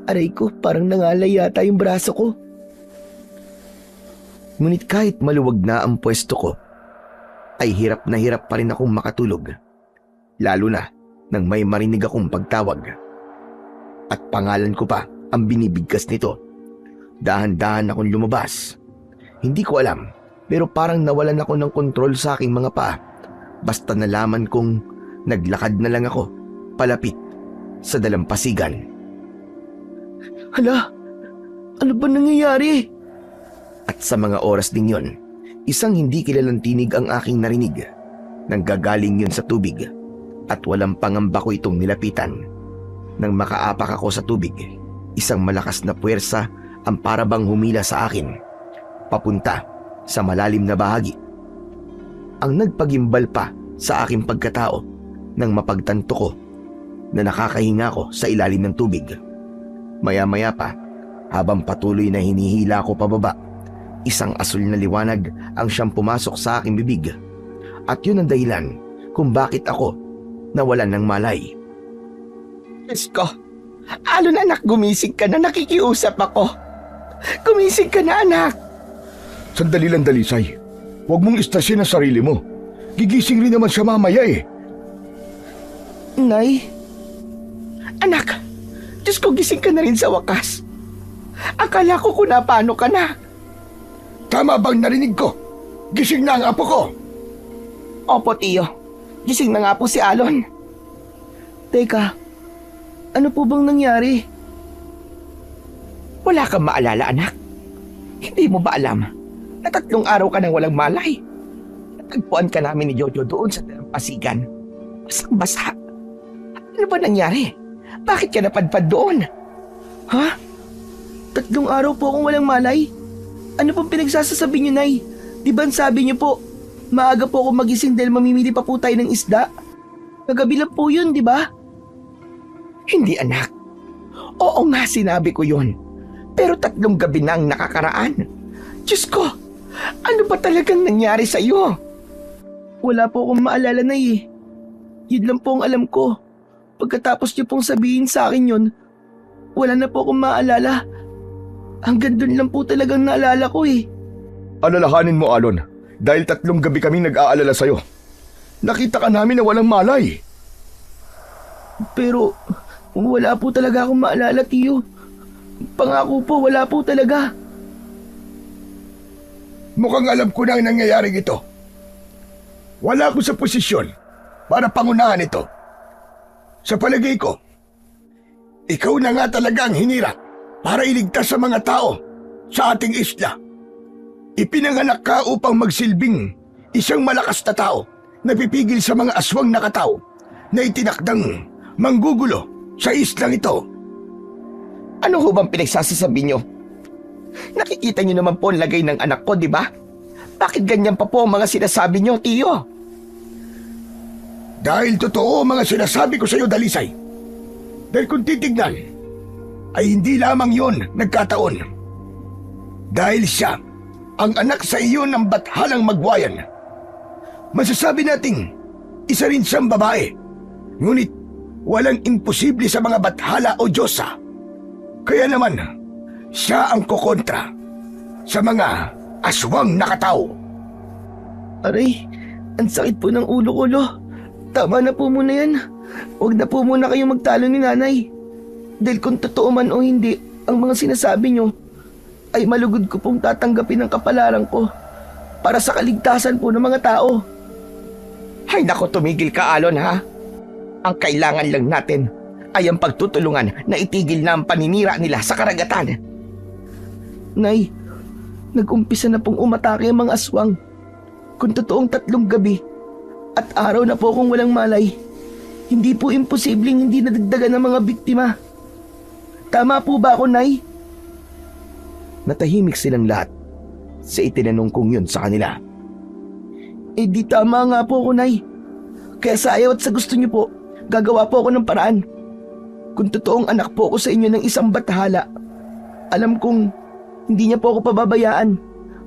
Aray ko, parang nangalay yata yung braso ko. Ngunit kahit maluwag na ang pwesto ko, ay hirap na hirap pa rin akong makatulog. Lalo na nang may marinig akong pagtawag. At pangalan ko pa ang binibigkas nito. Dahan-dahan akong lumabas. Hindi ko alam, pero parang nawalan ako ng kontrol sa aking mga paa. Basta nalaman kong naglakad na lang ako palapit sa dalampasigan. Hala, ano ba nangyayari? At sa mga oras ding yon, isang hindi kilalang tinig ang aking narinig. Nanggagaling yun sa tubig at walang pangamba ko itong nilapitan. Nang makaapak ako sa tubig, isang malakas na puwersa ang parabang humila sa akin, papunta sa malalim na bahagi. Ang nagpagimbal pa sa aking pagkatao nang mapagtanto ko na nakakahinga ko sa ilalim ng tubig. Maya-maya pa, habang patuloy na hinihila ko pababa, isang asul na liwanag ang siyang pumasok sa aking bibig. At yun ang dahilan kung bakit ako nawalan ng malay. Diyos ko, Alon anak, gumising ka na, nakikiusap ako. Gumising ka na anak. Sandali lang, Dalisay. Huwag mong istasin ang sarili mo. Gigising rin naman siya mamaya eh. Nay, Anak, Diyos ko, gising ka na rin sa wakas. Akala ko kung napano ka na. Tama bang narinig ko? Gising na ang apo ko. Opo, Tiyo. Gising na nga po si Alon. teka, ano po bang nangyari? Wala kang maalala, anak. Hindi mo ba alam na 3 araw ka nang walang malay? Natagpuan ka namin ni Jojo doon sa dalampasigan. Basang-basa. Ano ba nangyari? Bakit ka napadpad doon? Ha? 3 araw po akong walang malay? Ano pong pinagsasasabi niyo, Nay? Di ba sabi niyo po, maaga po ako magising dahil mamimili pa po tayo ng isda? Kagabi lang po yun, di ba? Hindi, anak. Oo nga, sinabi ko yun. Pero 3 gabi na ang nakakaraan. Diyos ko, ano ba talagang nangyari sa iyo? Wala po akong maalala, Nay eh. Yun lang po ang alam ko. Pagkatapos niyo pong sabihin sa akin yun, wala na po akong maalala. Hanggang dun lang po talagang naalala ko eh. Alalahanin mo, Alon. Dahil 3 gabi kaming nag-aalala sa'yo. Nakita ka namin na walang malay. Pero wala po talaga akong maalala, Tiyo. Pangako po, wala po talaga. Mukhang alam ko na ang nangyayaring ito. Wala ako sa posisyon para pangunahan ito. Sa palagay ko, ikaw na nga talaga ang hinirang para iligtas sa mga tao sa ating isla. Ipinanganak ka upang magsilbing isang malakas na tao na pipigil sa mga aswang nakataw na itinakdang manggugulo sa islang ito. Ano ho bang pinagsasasabi niyo? Nakikita niyo naman po ang lagay ng anak ko, di ba? Bakit ganyan pa po ang mga sinasabi niyo, Tiyo? Dahil totoo ang mga sinasabi ko sa iyo, Dalisay. Dahil kung titignan, ay hindi lamang yon nagkataon. Dahil siya ang anak sa iyo ng bathalang magwayan. Masasabi nating isa rin siyang babae. Ngunit walang imposible sa mga bathala o Diyosa. Kaya naman, siya ang kukontra sa mga aswang nakataw. Aray, ang sakit po ng ulo ko, Lo. Tama na po muna yan. Huwag na po muna kayong magtalo ni Nanay. Dahil kung totoo man o hindi, ang mga sinasabi nyo, ay malugod ko pong tatanggapin ang kapalaran ko para sa kaligtasan po ng mga tao. Ay nako, tumigil ka, Alon, ha? Ang kailangan lang natin ay ang pagtutulungan na itigil na ang paninira nila sa karagatan. Nay, nag-umpisa na pong umatake ang mga aswang. Kung totoong 3 gabi at araw na po akong walang malay, hindi po imposibleng hindi nadagdagan ng mga biktima. Tama po ba ako, Nay? Natahimik silang lahat sa itinanong kong yun sa kanila. Eh di tama nga po ako, Nay. Kaya sa ayaw at sa gusto niyo po, gagawa po ako ng paraan. Kung totoong anak po ako sa inyo ng isang bathala, alam kong hindi niya po ako pababayaan.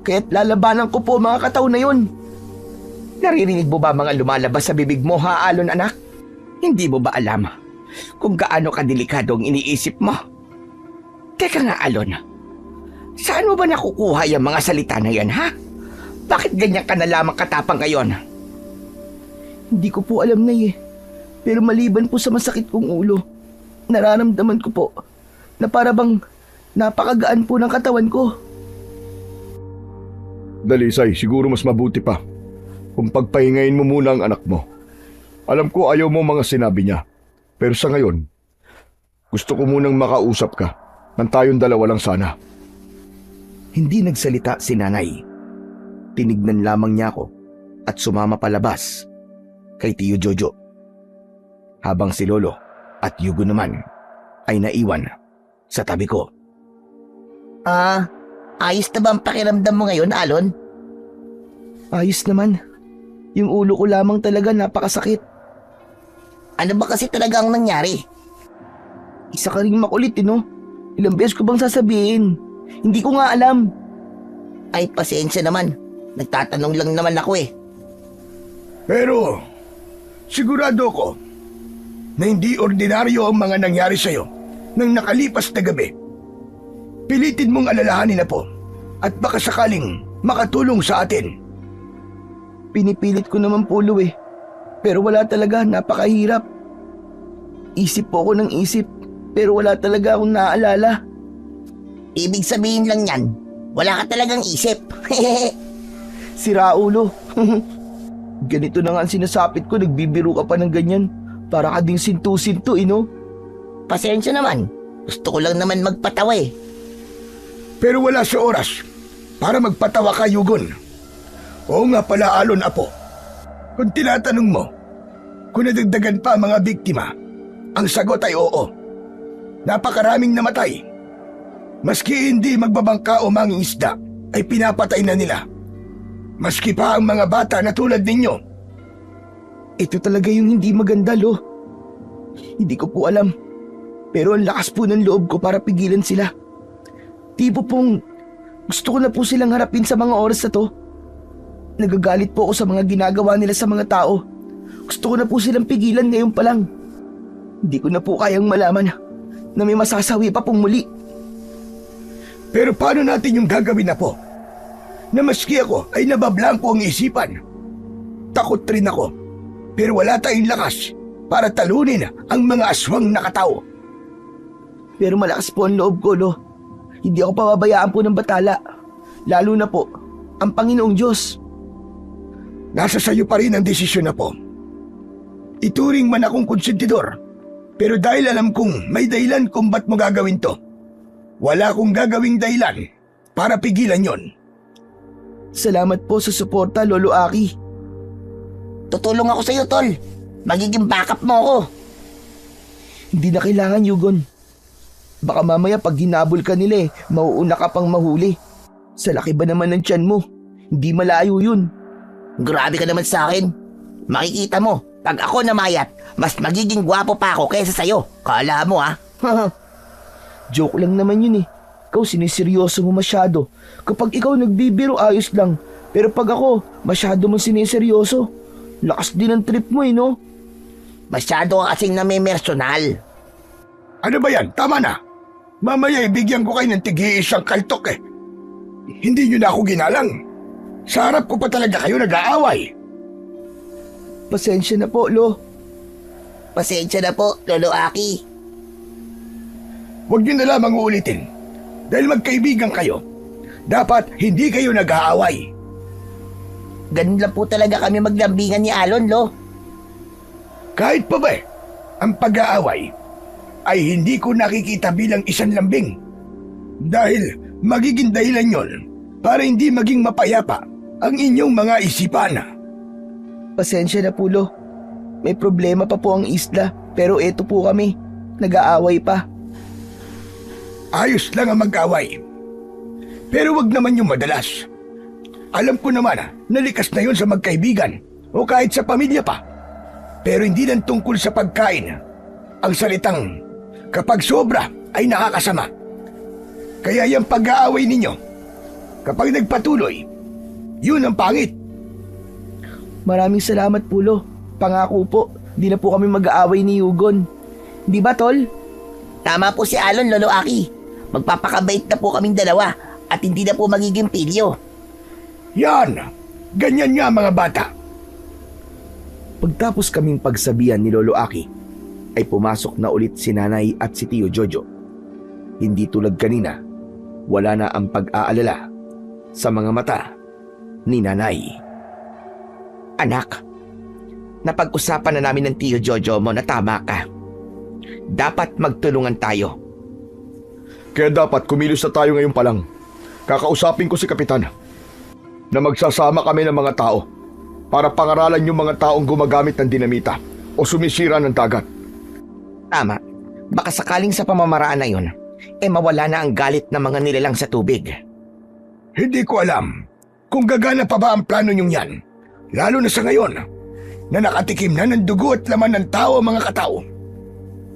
Kaya't lalabanan ko po mga kataw na yun. Naririnig mo ba mga lumalabas sa bibig mo, ha, Alon, anak? Hindi mo ba alam kung gaano kadelikado ang iniisip mo? Teka nga, Alon. Saan mo ba nakukuha yung mga salita na yan, ha? Bakit ganyan ka na lamang katapang ngayon? Hindi ko po alam na Pero maliban po sa masakit kong ulo, nararamdaman ko po na para bang napakagaan po ng katawan ko. Dalisay, siguro mas mabuti pa kung pagpahingayin mo muna ang anak mo. Alam ko ayaw mo mga sinabi niya. Pero sa ngayon, gusto ko munang makausap ka. Nang tayong dalawa lang sana. Hindi nagsalita si nanay. Tinignan lamang niya ako at sumama palabas kay Tiyo Jojo. Habang si Lolo at Yugo naman ay naiwan sa tabi ko. Ayos na ba ang pakiramdam mo ngayon, Alon? Ayos naman. Yung ulo ko lamang talaga napakasakit. Ano ba kasi talaga ang nangyari? Isa ka ring makulit, no? Ilang beses ko bang sasabihin? Hindi ko nga alam. Ay, pasensya naman. Nagtatanong lang naman ako Pero, sigurado ko na hindi ordinaryo ang mga nangyari sa'yo nang nakalipas na gabi. Pilitin mong alalahanin na po at baka sakaling makatulong sa atin. Pinipilit ko naman po, Lo, Pero wala talaga, napakahirap. Isip po ako ng isip, pero wala talaga akong naaalala. Ibig sabihin lang yan, wala ka talagang isip. Sira ulo. Ganito na nga ang sinasapit ko, nagbibiro ka pa ng ganyan. Para ka ding sintu-sintu, no? Pasensya naman. Gusto ko lang naman magpatawa Pero wala sa oras para magpatawa ka, Yugon. Oo nga pala, Alon Apo. Kung tinatanong mo, kung nadagdagan pa ang mga biktima, ang sagot ay oo. Napakaraming namatay. Maski hindi magbabangka o mangingisda, ay pinapatay na nila. Maski pa ang mga bata na tulad ninyo. Ito talaga yung hindi maganda, Lo. Hindi ko po alam. Pero ang lakas po ng loob ko para pigilan sila. Tipo pong gusto ko na po silang harapin sa mga oras na to. Nagagalit po ako sa mga ginagawa nila sa mga tao. Gusto ko na po silang pigilan ngayon pa lang. Hindi ko na po kayang malaman na may masasawi pa pong muli. Pero paano natin yung gagawin na po? Na maski ako ay nabablangko ang isipan. Takot rin ako. Pero wala tayong lakas para talunin ang mga aswang nakatao. Pero malakas po ang loob ko, Lo. Hindi ako pababayaan po ng batala. Lalo na po, ang Panginoong Diyos. Nasa sayo pa rin ang desisyon na po. Ituring man akong konsentidor, pero dahil alam kong may dahilan kung ba't mo gagawin to, wala akong gagawing dahilan para pigilan yon. Salamat po sa suporta, Lolo Aki. Tutulong ako sa iyo, Tol. Magiging backup mo ako. Hindi na kailangan, Yugon. Baka mamaya pag hinabol ka nila mauuna ka pang mahuli. Sa laki ba naman ng tiyan mo? Hindi malayo yun. Grabe ka naman sa akin. Makikita mo, pag ako namayat, mas magiging gwapo pa ako kaysa sa'yo. Kala mo Joke lang naman yun Ikaw siniseryoso mo masyado. Kapag ikaw nagbibiro, ayos lang. Pero pag ako, masyado mong siniseryoso. Lakas din ang trip mo no? Masyado ka kasing namimersonal. Ano ba yan? Tama na. Mamaya ibigyan ko kayo ng tig-iisang kaltok Hindi nyo na ako ginalang. Sa harap ko pa talaga kayo nag-aaway. Pasensya na po, Lo. Pasensya na po, Lolo Aki. Huwag nyo na lamang uulitin. Dahil magkaibigan kayo, dapat hindi kayo nag-aaway. Ganun lang po talaga kami maglambingan ni Alon, Lo. Kahit pa ba ang pag-aaway ay hindi ko nakikita bilang isang lambing. Dahil magiging dahilan yon para hindi maging mapayapa ang inyong mga isipan. Pasensya na po, Lo. May problema pa po ang isla, pero eto po kami. Nag-aaway pa. Ayos lang ang mag-away. Pero wag naman yung madalas. Alam ko naman na likas na yun sa magkaibigan o kahit sa pamilya pa. Pero hindi lang tungkol sa pagkain. Ang salitang kapag sobra ay nakakasama. Kaya yung pag-aaway ninyo, kapag nagpatuloy, yun ang pangit. Maraming salamat, Pulo. Pangako po, di na po kami mag-aaway ni Yugon. Di ba, Tol? Tama po si Alon, Lolo Aki. Magpapakabait na po kaming dalawa at hindi na po magiging pilyo. Yan, ganyan nga mga bata. Pagtapos kaming pagsabihan ni Lolo Aki, ay pumasok na ulit si Nanay at si Tio Jojo. Hindi tulad kanina, wala na ang pag-aalala sa mga mata ni Nanay. Anak, napag-usapan na namin ng Tio Jojo mo na tama ka. Dapat magtulungan tayo. Kaya dapat kumilos na tayo ngayon pa lang. Kakausapin ko si Kapitan na magsasama kami ng mga tao para pangaralan yung mga taong gumagamit ng dinamita o sumisira ng dagat. Tama, baka sakaling sa pamamaraan na yun, mawala na ang galit ng mga nilalang sa tubig. Hindi ko alam kung gagana pa ba ang plano nyong yan. Lalo na sa ngayon na nakatikim na ng dugo at laman ng tao ang mga katao.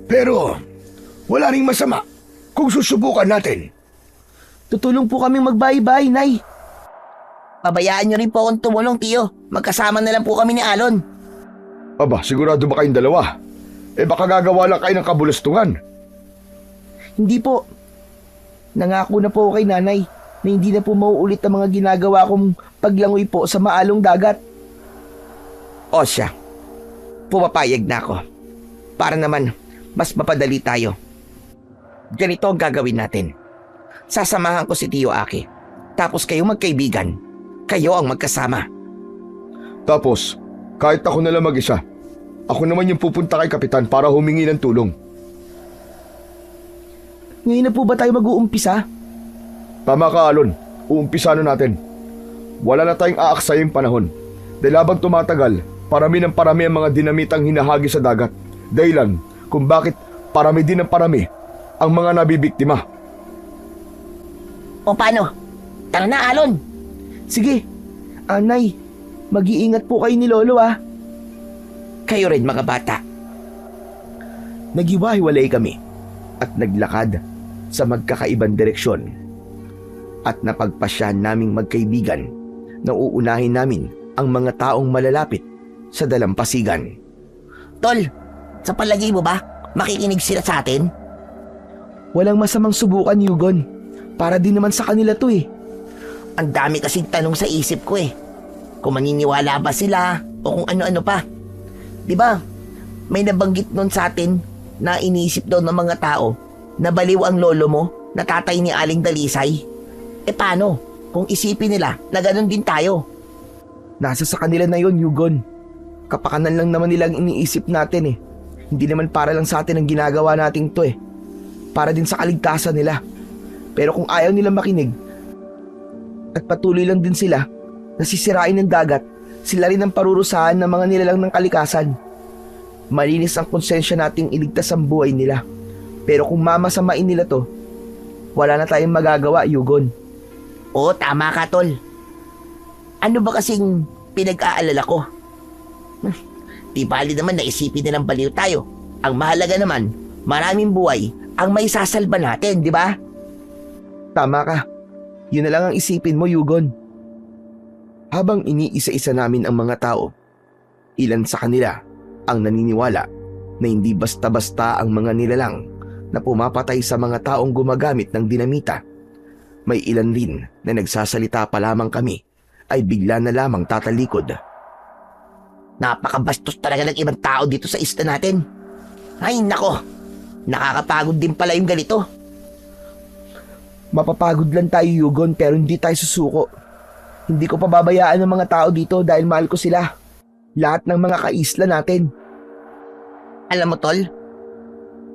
Pero wala ring masama kung susubukan natin. Tutulong po kaming magbayi-bayi, Nay. Pabayaan niyo rin po akong tumulong, Tiyo. Magkasama na lang po kami ni Alon. Aba, sigurado ba kayong dalawa? Baka gagawa lang kayo ng kabulastungan. Hindi po. Nangako na po ako kay Nanay na hindi na po mauulit ang mga ginagawa kong paglangoy po sa maalong dagat. O siya, pumapayag na ako. Para naman, mas mapadali tayo. Ganito ang gagawin natin. Sasamahan ko si Tio Aki. Tapos kayo magkaibigan. Kayo ang magkasama. Tapos, kahit ako na lang mag-isa, ako naman yung pupunta kay Kapitan para humingi ng tulong. Ngayon na po ba tayo mag-uumpisa? Tama ka, Alon. Uumpisa na natin. Wala na tayong aaksayang panahon. Dahil habang tumatagal, parami ng parami ang mga dinamitang hinahagi sa dagat. Dahilan kung bakit parami din ng parami ang mga nabibiktima. O paano? Tara na, Alon. Sige. Nay, mag-iingat po kayo ni Lolo, ah. Kayo rin mga bata. Naghiwa-hiwalay kami at naglakad sa magkakaibang direksyon. At napagpasyahan naming magkaibigan na uunahin namin ang mga taong malalapit sa dalampasigan. Tol, sa palagay mo ba, makikinig sila sa atin? Walang masamang subukan, Yugon. Para din naman sa kanila to eh. Ang dami kasing tanong sa isip ko eh. Kung maniniwala ba sila o kung ano-ano pa. Di ba? May nabanggit nun sa atin na iniisip daw ng mga tao na baliw ang lolo mo na tatay ni Aling Dalisay. Paano kung isipin nila na ganun din tayo? Nasa sa kanila na yon, Yugon. Kapakanan lang naman nilang iniisip natin eh. Hindi naman para lang sa atin ang ginagawa nating to eh. Para din sa kaligtasan nila. Pero kung ayaw nilang makinig at patuloy lang din sila na sisirain ng dagat, sila rin ang parurusahan ng mga nilalang ng kalikasan. Malinis ang konsensya nating iligtas ang buhay nila. Pero kung mamasamain nila to, wala na tayong magagawa, Yugon. Oo, tama ka, Tol. Ano ba kasing pinag-aalala ko? Di bali naman na isipin nilang baliw tayo. Ang mahalaga naman, maraming buhay ang may sasalba natin, di ba? Tama ka. Yun na lang ang isipin mo, Yugon. Habang iniisa-isa namin ang mga tao, ilan sa kanila ang naniniwala na hindi basta-basta ang mga nilalang na pumapatay sa mga taong gumagamit ng dinamita. May ilan rin na nagsasalita pa lamang kami ay bigla na lamang tatalikod. Napakabastos talaga ng ibang tao dito sa isla natin. Ay nako, nakakapagod din pala yung ganito. Mapapagod lang tayo, Yugon, pero hindi tayo susuko. Hindi ko pababayaan ng mga tao dito dahil mahal ko sila. Lahat ng mga kaisla natin. Alam mo, Tol,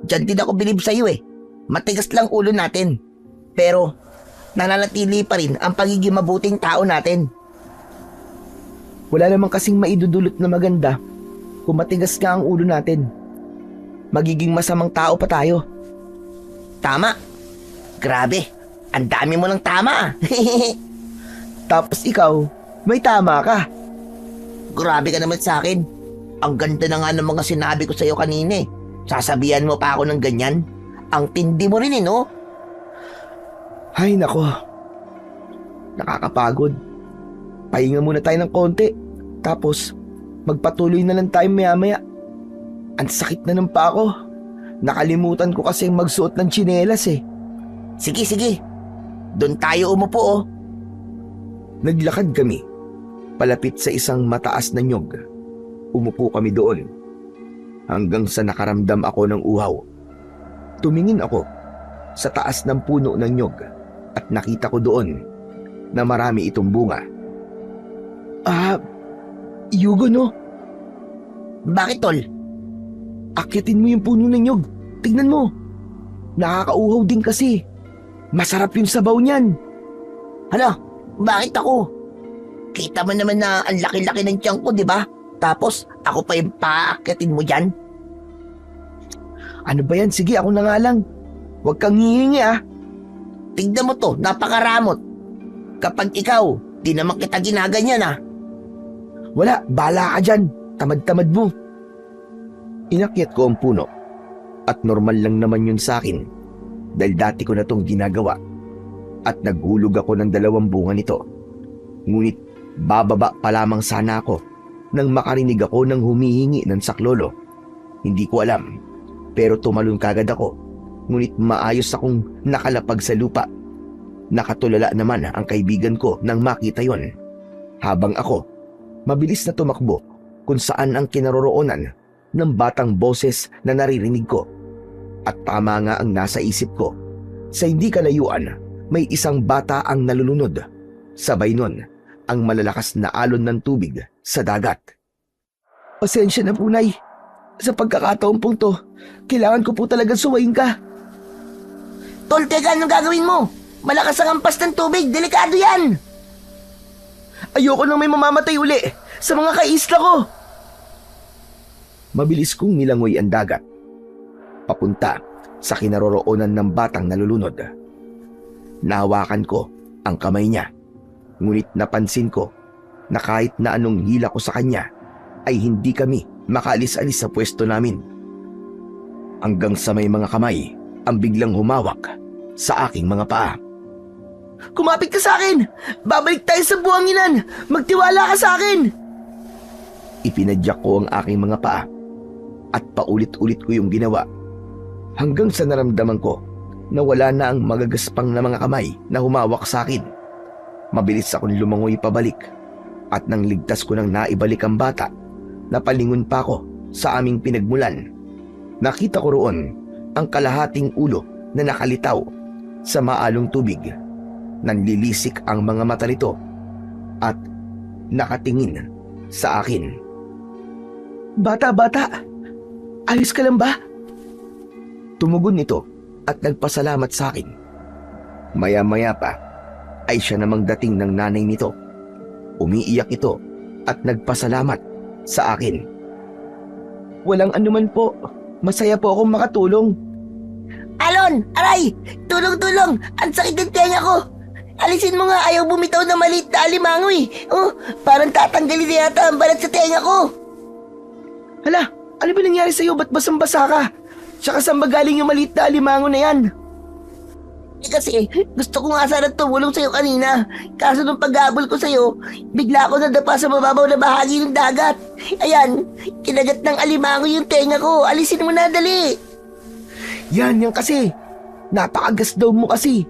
dyan din ako bilib sa'yo eh. Matigas lang ulo natin. Pero nananatili pa rin ang pagiging mabuting tao natin. Wala namang kasing maidudulot na maganda kung matigas nga ang ulo natin. Magiging masamang tao pa tayo. Tama. Grabe, ang dami mo ng tama ah. Tapos ikaw, may tama ka. Grabe ka naman sa akin. Ang ganda na nga ng mga sinabi ko sa'yo kanina eh. Sasabihan mo pa ako ng ganyan? Ang tindi mo rin eh, no? Ay nako, nakakapagod. Pahinga muna tayo ng konti. Tapos, magpatuloy na lang tayo maya-maya. Ang sakit na ng paa ko. Nakalimutan ko kasi magsuot ng tsinelas eh. Sige, sige. Doon tayo umupo oh. Naglakad kami, palapit sa isang mataas na nyog. Umupo kami doon, hanggang sa nakaramdam ako ng uhaw. Tumingin ako sa taas ng puno ng nyog at nakita ko doon na marami itong bunga. Yugo no? Bakit tol? Akyatin mo yung puno ng nyog. Tignan mo. Nakakauhaw din kasi. Masarap yung sabaw niyan. Hala, bakit ako? Kita mo naman na ang laki-laki ng tiyan ko, di ba? Tapos, ako pa yung paakyatin mo dyan? Ano ba yan? Sige, ako na nga lang. Huwag kang hihingi ah. Tignan mo to, napakaramot. Kapag ikaw, di naman kita ginaganyan ah. Wala, bahala ka dyan. Tamad-tamad mo. Inakyat ko ang puno at normal lang naman yun sa akin dahil dati ko na tong ginagawa at naghulog ako ng 2 bunga nito. Ngunit bababa pa lamang sana ako nang makarinig ako ng humihingi ng saklolo. Hindi ko alam pero tumalon kagad ako, ngunit maayos akong nakalapag sa lupa. Nakatulala naman ang kaibigan ko nang makita yon. Habang ako, mabilis na tumakbo kung saan ang kinaroroonan ng batang boses na naririnig ko. At tama nga ang nasa isip ko. Sa hindi kalayuan, may isang bata ang nalulunod. Sabay nun, ang malalakas na alon ng tubig sa dagat. Pasensya na po, Nay. Sa pagkakataon pong to, kailangan ko po talagang suwayin ka. Tol, teka, anong gagawin mo? Malakas ang ampas ng tubig, delikado yan! Ayoko nang may mamamatay uli sa mga kaisla ko. Mabilis kong nilangoy ang dagat, papunta sa kinaroroonan ng batang nalulunod. Nahawakan ko ang kamay niya, ngunit napansin ko na kahit na anong hila ko sa kanya, ay hindi kami makaalis-alis sa pwesto namin. Hanggang sa may mga kamay ang biglang humawak sa aking mga paa. Kumapit ka sa akin! Babalik tayo sa buhanginan! Magtiwala ka sa akin! Ipinadyak ko ang aking mga paa at paulit-ulit ko yung ginawa hanggang sa naramdaman ko na wala na ang magagaspang na mga kamay na humawak sa akin. Mabilis akong lumangoy pabalik at nang ligtas ko nang naibalik ang bata, napalingon pa ako sa aming pinagmulan. Nakita ko roon ang kalahating ulo na nakalitaw sa maalong tubig. Nanlilisik ang mga mata nito at nakatingin sa akin. Bata, ayos ka lang ba? Tumugon nito at nagpasalamat sa akin. Maya-maya pa ay siya namang dating ng nanay nito. Umiiyak ito at nagpasalamat sa akin. Walang anuman po. Masaya po akong makatulong. Alon! Aray! Tulong! Ang sakit ng tenga ko! Alisin mo nga, ayaw bumitaw na maliit na alimango eh. Oh, parang tatanggalin na yata ang balat sa tenga ko. Hala, ano ba nangyari sa'yo? Ba't basang-basa ka? Tsaka saan ba galing yung maliit na alimango na yan? Kasi gusto ko nga sana tumulong sa'yo kanina. Kaso nung paghabol ko sa'yo, bigla ako nadapa sa mababaw na bahagi ng dagat. Ayan, kinagat ng alimango yung tenga ko. Alisin mo na, dali. Yan kasi. Napakagasdaw mo kasi.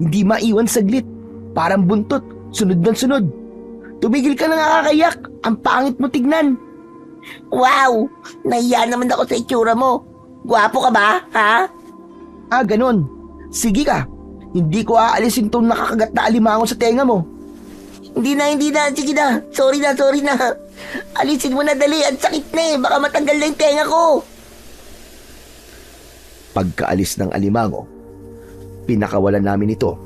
Hindi maiwan saglit. Parang buntot. Sunod ng sunod. Tumigil ka na nakakayak. Ang pangit mo tignan. Wow! Nahiya naman ako sa itsura mo. Gwapo ka ba, ha? Ganon. Sige ka. Hindi ko aalisin tong nakakagat na alimango sa tenga mo. Hindi na. Sige na. Sorry na. Alisin mo na dali. Ang sakit na eh. Baka matanggal na yung tenga ko. Pagkaalis ng alimango, pinakawalan namin ito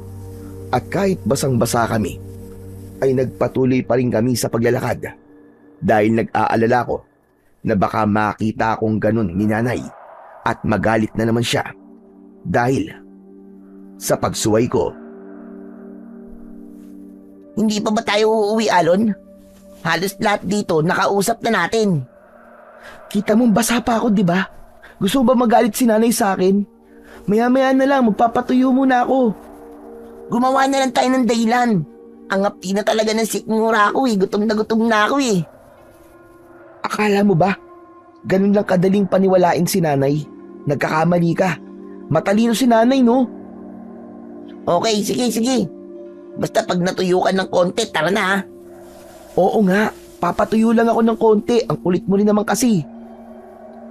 at kahit basang-basa kami, ay nagpatuloy pa rin kami sa paglalakad dahil nag-aalala ko na baka makita akong ganun ni nanay at magalit na naman siya dahil sa pagsuway ko. Hindi pa ba tayo uuwi, Alon? Halos lahat dito nakausap na natin. Kita mong basa pa ako, di ba? Gusto mo ba magalit si nanay sa akin? Maya-maya na lang, magpapatuyo muna ako. Gumawa na lang tayo ng dahilan. Ang apti na talaga ng sikmura ko eh. Gutom na ako eh. Akala mo ba? Ganun lang kadaling paniwalain si nanay. Nagkakamali ka. Matalino si nanay, no? Okay, sige. Basta pag natuyo ka ng konti, tara na ha. Oo nga, papatuyo lang ako ng konti. Ang kulit mo rin naman kasi.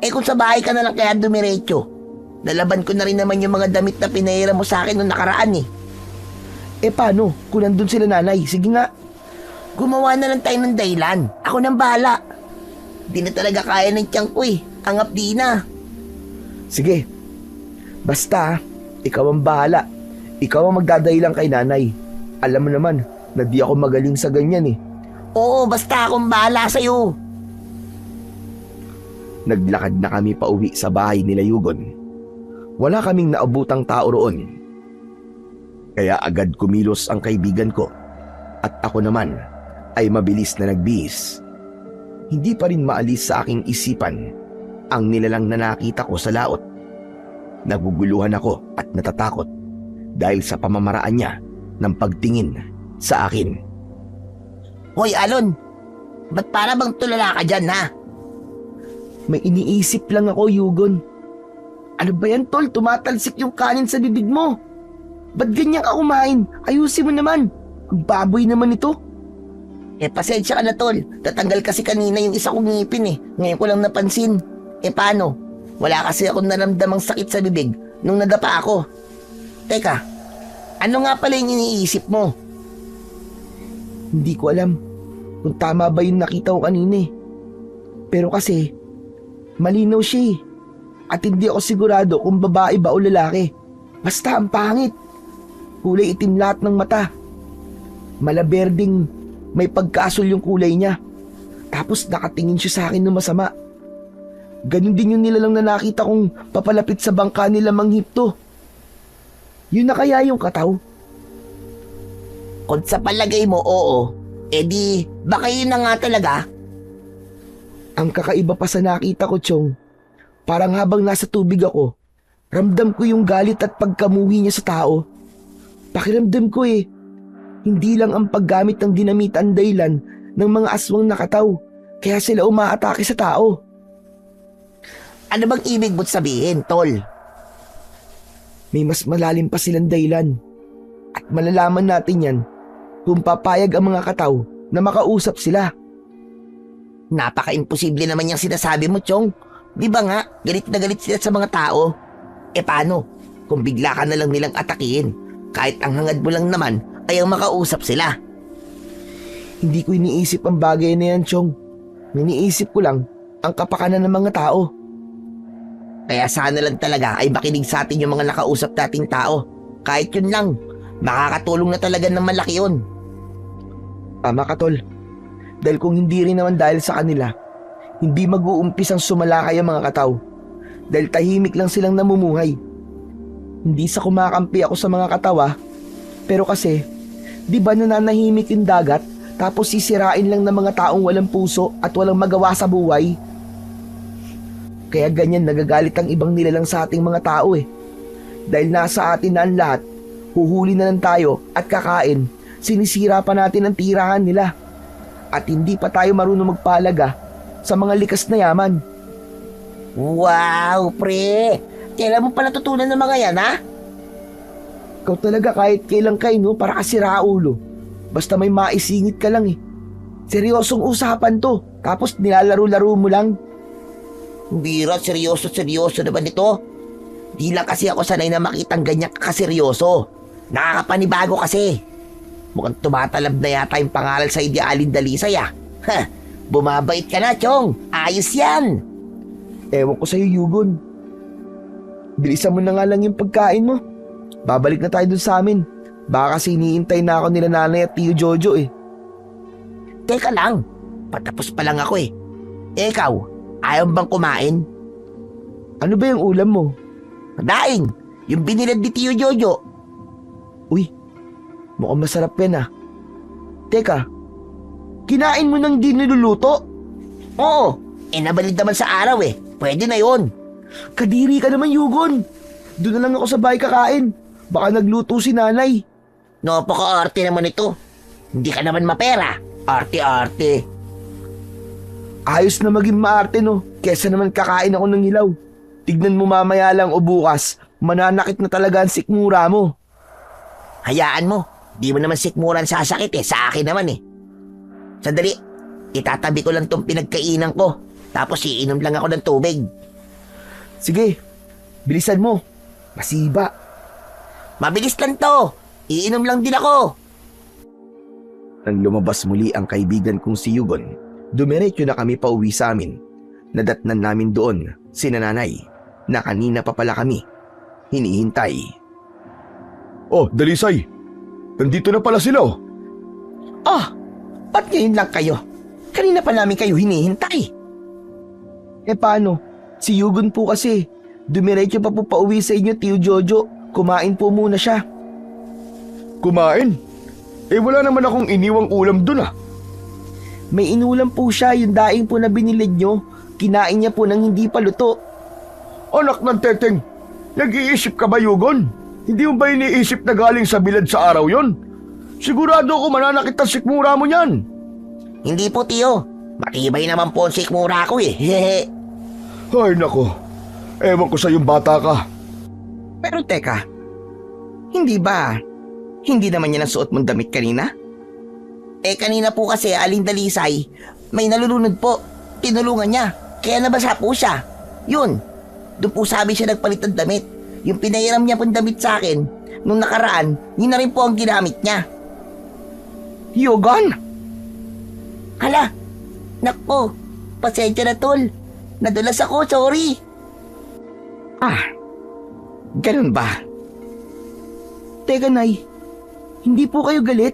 Eh kung sa bahay ka na lang kaya dumiretso. Nalaban ko na rin naman yung mga damit na pinahira mo sa akin noong nakaraan eh. Eh paano? Kung nandun sila nanay, sige nga. Gumawa na lang tayo ng dahilan. Ako nang bahala. Di na talaga kaya ng tiyan ko eh. Ang apdi na. Sige. Basta, ikaw ang bahala. Ikaw ang magdadahilan kay nanay. Alam mo naman na di ako magaling sa ganyan eh. Oo, basta akong bahala sa'yo. Naglakad na kami pauwi sa bahay nila Yugon. Wala kaming naabutang tao roon. Kaya agad kumilos ang kaibigan ko at ako naman ay mabilis na nagbihis. Hindi pa rin maalis sa aking isipan ang nilalang na nakita ko sa laot. Naguguluhan ako at natatakot dahil sa pamamaraan niya ng pagtingin sa akin. Hoy, Alon. Ba't para bang tulala ka dyan, ha? May iniisip lang ako, Yugon. Ano ba yan, tol? Tumatalsik yung kanin sa bibig mo. Ba't ganyan ka kumain? Ayusin mo naman. Ang baboy naman ito. Eh, pasensya ka na, tol. Tatanggal kasi kanina yung isa kong ngipin eh. Ngayon ko lang napansin. Eh, paano? Wala kasi akong naramdamang sakit sa bibig nung nadapa ako. Teka, ano nga pala yung iniisip mo? Hindi ko alam kung tama ba yung nakita ko kanina eh. Pero kasi, malinaw siya eh. At hindi ako sigurado kung babae ba o lalaki. Basta ang pangit. Kulay itim lahat ng mata. Malaberding may pagkasol yung kulay niya. Tapos nakatingin siya sa akin ng masama. Ganun din yung nilalang na nakita kong papalapit sa bangka nila Mang Hipto. Yun na kaya yung kataw? Kung sa palagay mo, oo. Eh di, baka yun na nga talaga. Ang kakaiba pa sa nakita ko, Chong, parang habang nasa tubig ako, ramdam ko yung galit at pagkamuhi niya sa tao. Pakiramdam ko eh, hindi lang ang paggamit ng dinamita ang dahilan ng mga aswang nakataw, kaya sila umaatake sa tao. Ano bang ibig mo't sabihin, tol? May mas malalim pa silang dahilan. At malalaman natin yan kung papayag ang mga kataw na makausap sila. Napaka-imposible naman yung sinasabi mo, Chong. Di ba nga, galit na galit sila sa mga tao? Eh paano, kung bigla ka na lang nilang atakihin, kahit ang hangad mo lang naman ay ang makausap sila? Hindi ko iniisip ang bagay na yan, Chong. Iniisip ko lang ang kapakanan ng mga tao. Kaya sana lang talaga ay makinig sa atin yung mga nakausap nating tao. Kahit yun lang, makakatulong na talaga ng malaki yun. Tama ka, Tol. Dahil kung hindi rin naman dahil sa kanila, hindi mag-uumpisang sumalakay ang mga kataw. Dahil tahimik lang silang namumuhay. Hindi sa kumakampi ako sa mga katawa, pero kasi, di ba nananahimik yung dagat tapos sisirain lang ng mga taong walang puso at walang magawa sa buhay? Kaya ganyan nagagalit ang ibang nilalang sa ating mga tao eh. Dahil nasa atin na ang lahat, huhuli na lang tayo at kakain, sinisira pa natin ang tirahan nila. At hindi pa tayo marunong magpahalaga sa mga likas na yaman. Wow, pre! Kailan mo pa natutunan ng mga yan, ha? Ikaw talaga kahit kailang kayo, no, para kasira ulo. Basta may maisingit ka lang eh. Seryosong usapan to, tapos nilalaro-laro mo lang. Bira, seryoso naman ito. Di lang kasi ako sanay na makitang ganyan kaseryoso. Nakakapanibago kasi. Mukhang tumatalab na yata yung pangalan sa idealin Dalisay ah. Ha, bumabait ka na, Chong. Ayos yan. Ewan ko sa'yo, Yugon. Bilisan mo na nga lang yung pagkain mo. Babalik na tayo dun sa amin. Baka kasi iniintay na ako nila nanay at Tio Jojo eh. Teka lang, patapos pa lang ako eh. Ikaw, ayaw bang kumain? Ano ba yung ulam mo? Daing, yung binilad ni Tio Jojo. Uy, mukhang masarap yan ah. Teka, kinain mo nang di niluluto? Oo, nabalid naman sa araw eh. Pwede na yon. Kadiri ka naman, Yugon. Doon na lang ako sa bahay kakain. Baka nagluto si nanay. Napaka-arte naman ito. Hindi ka naman mapera. Arte-arte. Ayos na maging maarte, no? Kesa naman kakain ako ng hilaw. Tignan mo mamaya lang o bukas, mananakit na talaga ang sikmura mo. Hayaan mo. Di mo naman sikmuran sasakit eh. Sa akin naman eh. Sandali. Itatabi ko lang tong pinagkainan ko. Tapos iinom lang ako ng tubig. Sige, bilisan mo. Masiba. Mabilis lang to. Iinom lang din ako. Nang lumabas muli ang kaibigan kong si Yugon, dumiretso na kami pauwi sa amin. Nadatnan namin doon si nanay na kanina pa pala kami hinihintay. Oh, Dalisay. Nandito na pala sila oh. Ba't ngayon lang kayo? Kanina pa namin kayo hinihintay. Paano? Si Yugon po kasi. Dumiretso pa po pauwi sa inyo, Tio Jojo. Kumain po muna siya. Kumain? Wala naman akong iniwang ulam dun ah. May inulam po siya, yung daing po na binilid nyo. Kinain niya po nang hindi pa luto. Anak ng teteng, nag-iisip ka ba, Yugon? Hindi mo ba iniisip na galing sa bilad sa araw yon? Sigurado ako mananakit ang sikmura mo niyan. Hindi po, Tio. Matibay naman po ang sikmura ko eh. Hehe. Ay nako, ewan ko sa yung bata ka. Pero teka, hindi naman yan ang suot mong damit kanina? Kanina po kasi Aling Dalisay, may nalulunod po. Tinulungan niya. Kaya nabasa po siya. Yun. Doon po sabi siya nagpalit ng damit. Yung pinahiram niya pong damit sa akin, nung nakaraan, yun na rin po ang ginamit niya. Yugon! Hala! Nakpo! Pasensya na tol. Nadulas ako, sorry. Ganun ba? Teka, Nay. Hindi po kayo galit?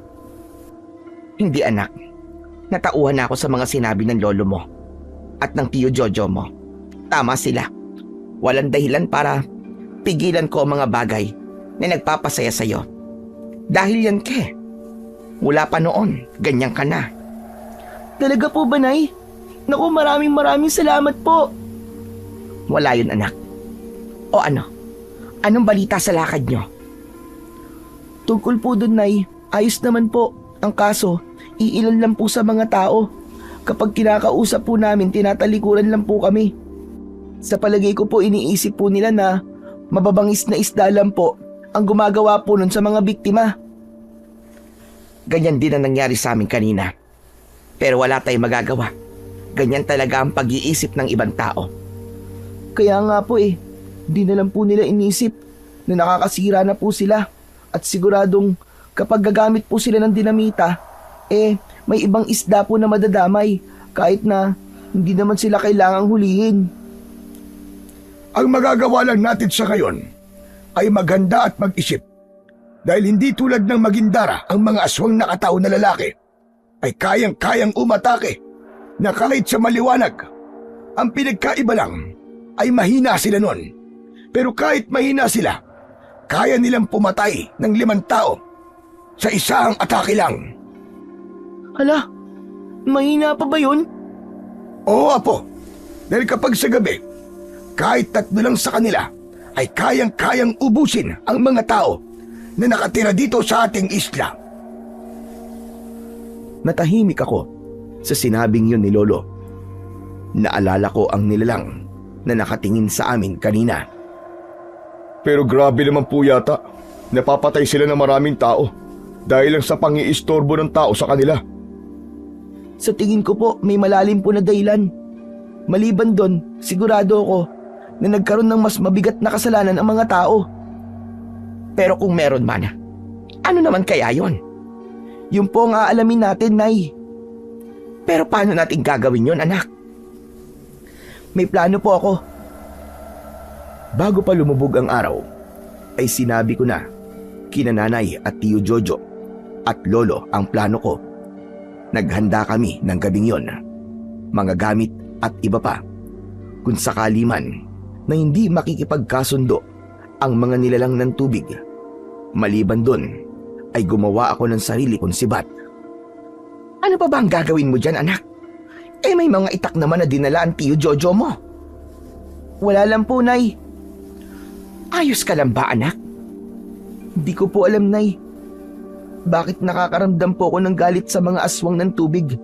Hindi anak. Natauhan na ako sa mga sinabi ng lolo mo at ng Tio Jojo mo. Tama sila. Walang dahilan para pigilan ko ang mga bagay na nagpapasaya sa'yo. Dahil yan mula pa noon, ganyan ka na. Talaga po ba, Nay? Naku, maraming salamat po. Wala yun anak. O ano? Anong balita sa lakad nyo? Tungkol po doon, Nay, ayos naman po. Ang kaso, iilan lang po sa mga tao. Kapag kinakausap po namin, tinatalikuran lang po kami. Sa palagay ko po, iniisip po nila na mababangis na isda lang po ang gumagawa po nun sa mga biktima. Ganyan din ang nangyari sa amin kanina. Pero wala tayong magagawa. Ganyan talaga ang pag-iisip ng ibang tao. Kaya nga po di na lang po nila inisip na nakakasira na po sila. At siguradong kapag gagamit po sila ng dinamita, may ibang isda po na madadamay kahit na hindi naman sila kailangang hulihin. Ang magagawa lang natin sa ngayon ay maghanda at mag-isip. Dahil hindi tulad ng Magindara, ang mga aswang nakatao na lalaki ay kayang-kayang umatake na kahit sa maliwanag. Ang pinagkaiba lang ay mahina sila nun. Pero kahit mahina sila, kaya nilang pumatay ng 5 tao sa isang atake lang. Hala, mahina pa ba yun? Oo, Apo. Dahil kapag sa gabi, kahit 3 lang sa kanila ay kayang-kayang ubusin ang mga tao na nakatira dito sa ating isla. Natahimik ako sa sinabing yun ni Lolo. Naalala ko ang nilalang na nakatingin sa amin kanina. Pero grabe naman po yata. Napapatay sila ng maraming tao dahil lang sa pangiistorbo ng tao sa kanila. Sa tingin ko po, may malalim po na dahilan. Maliban doon, sigurado ako na nagkaroon ng mas mabigat na kasalanan ang mga tao. Pero kung meron man, ano naman kaya yon? Yung po ang aalamin natin, Nay. Pero paano natin gagawin yon, anak? May plano po ako. Bago pa lumubog ang araw, ay sinabi ko na kina Nanay at Tio Jojo at Lolo ang plano ko. Naghanda kami ng gabing yon, mga gamit at iba pa. Kung sakali man na hindi makikipagkasundo ang mga nilalang ng tubig, maliban doon ay gumawa ako ng sarili kong sibat. Ano pa ba ang gagawin mo dyan, anak? Eh may mga itak naman na dinala ang Tiyo Jojo mo. Wala lang po, Nay. Ayos ka lang ba, anak? Hindi ko po alam, Nay. Bakit nakakaramdam po ako ng galit sa mga aswang ng tubig?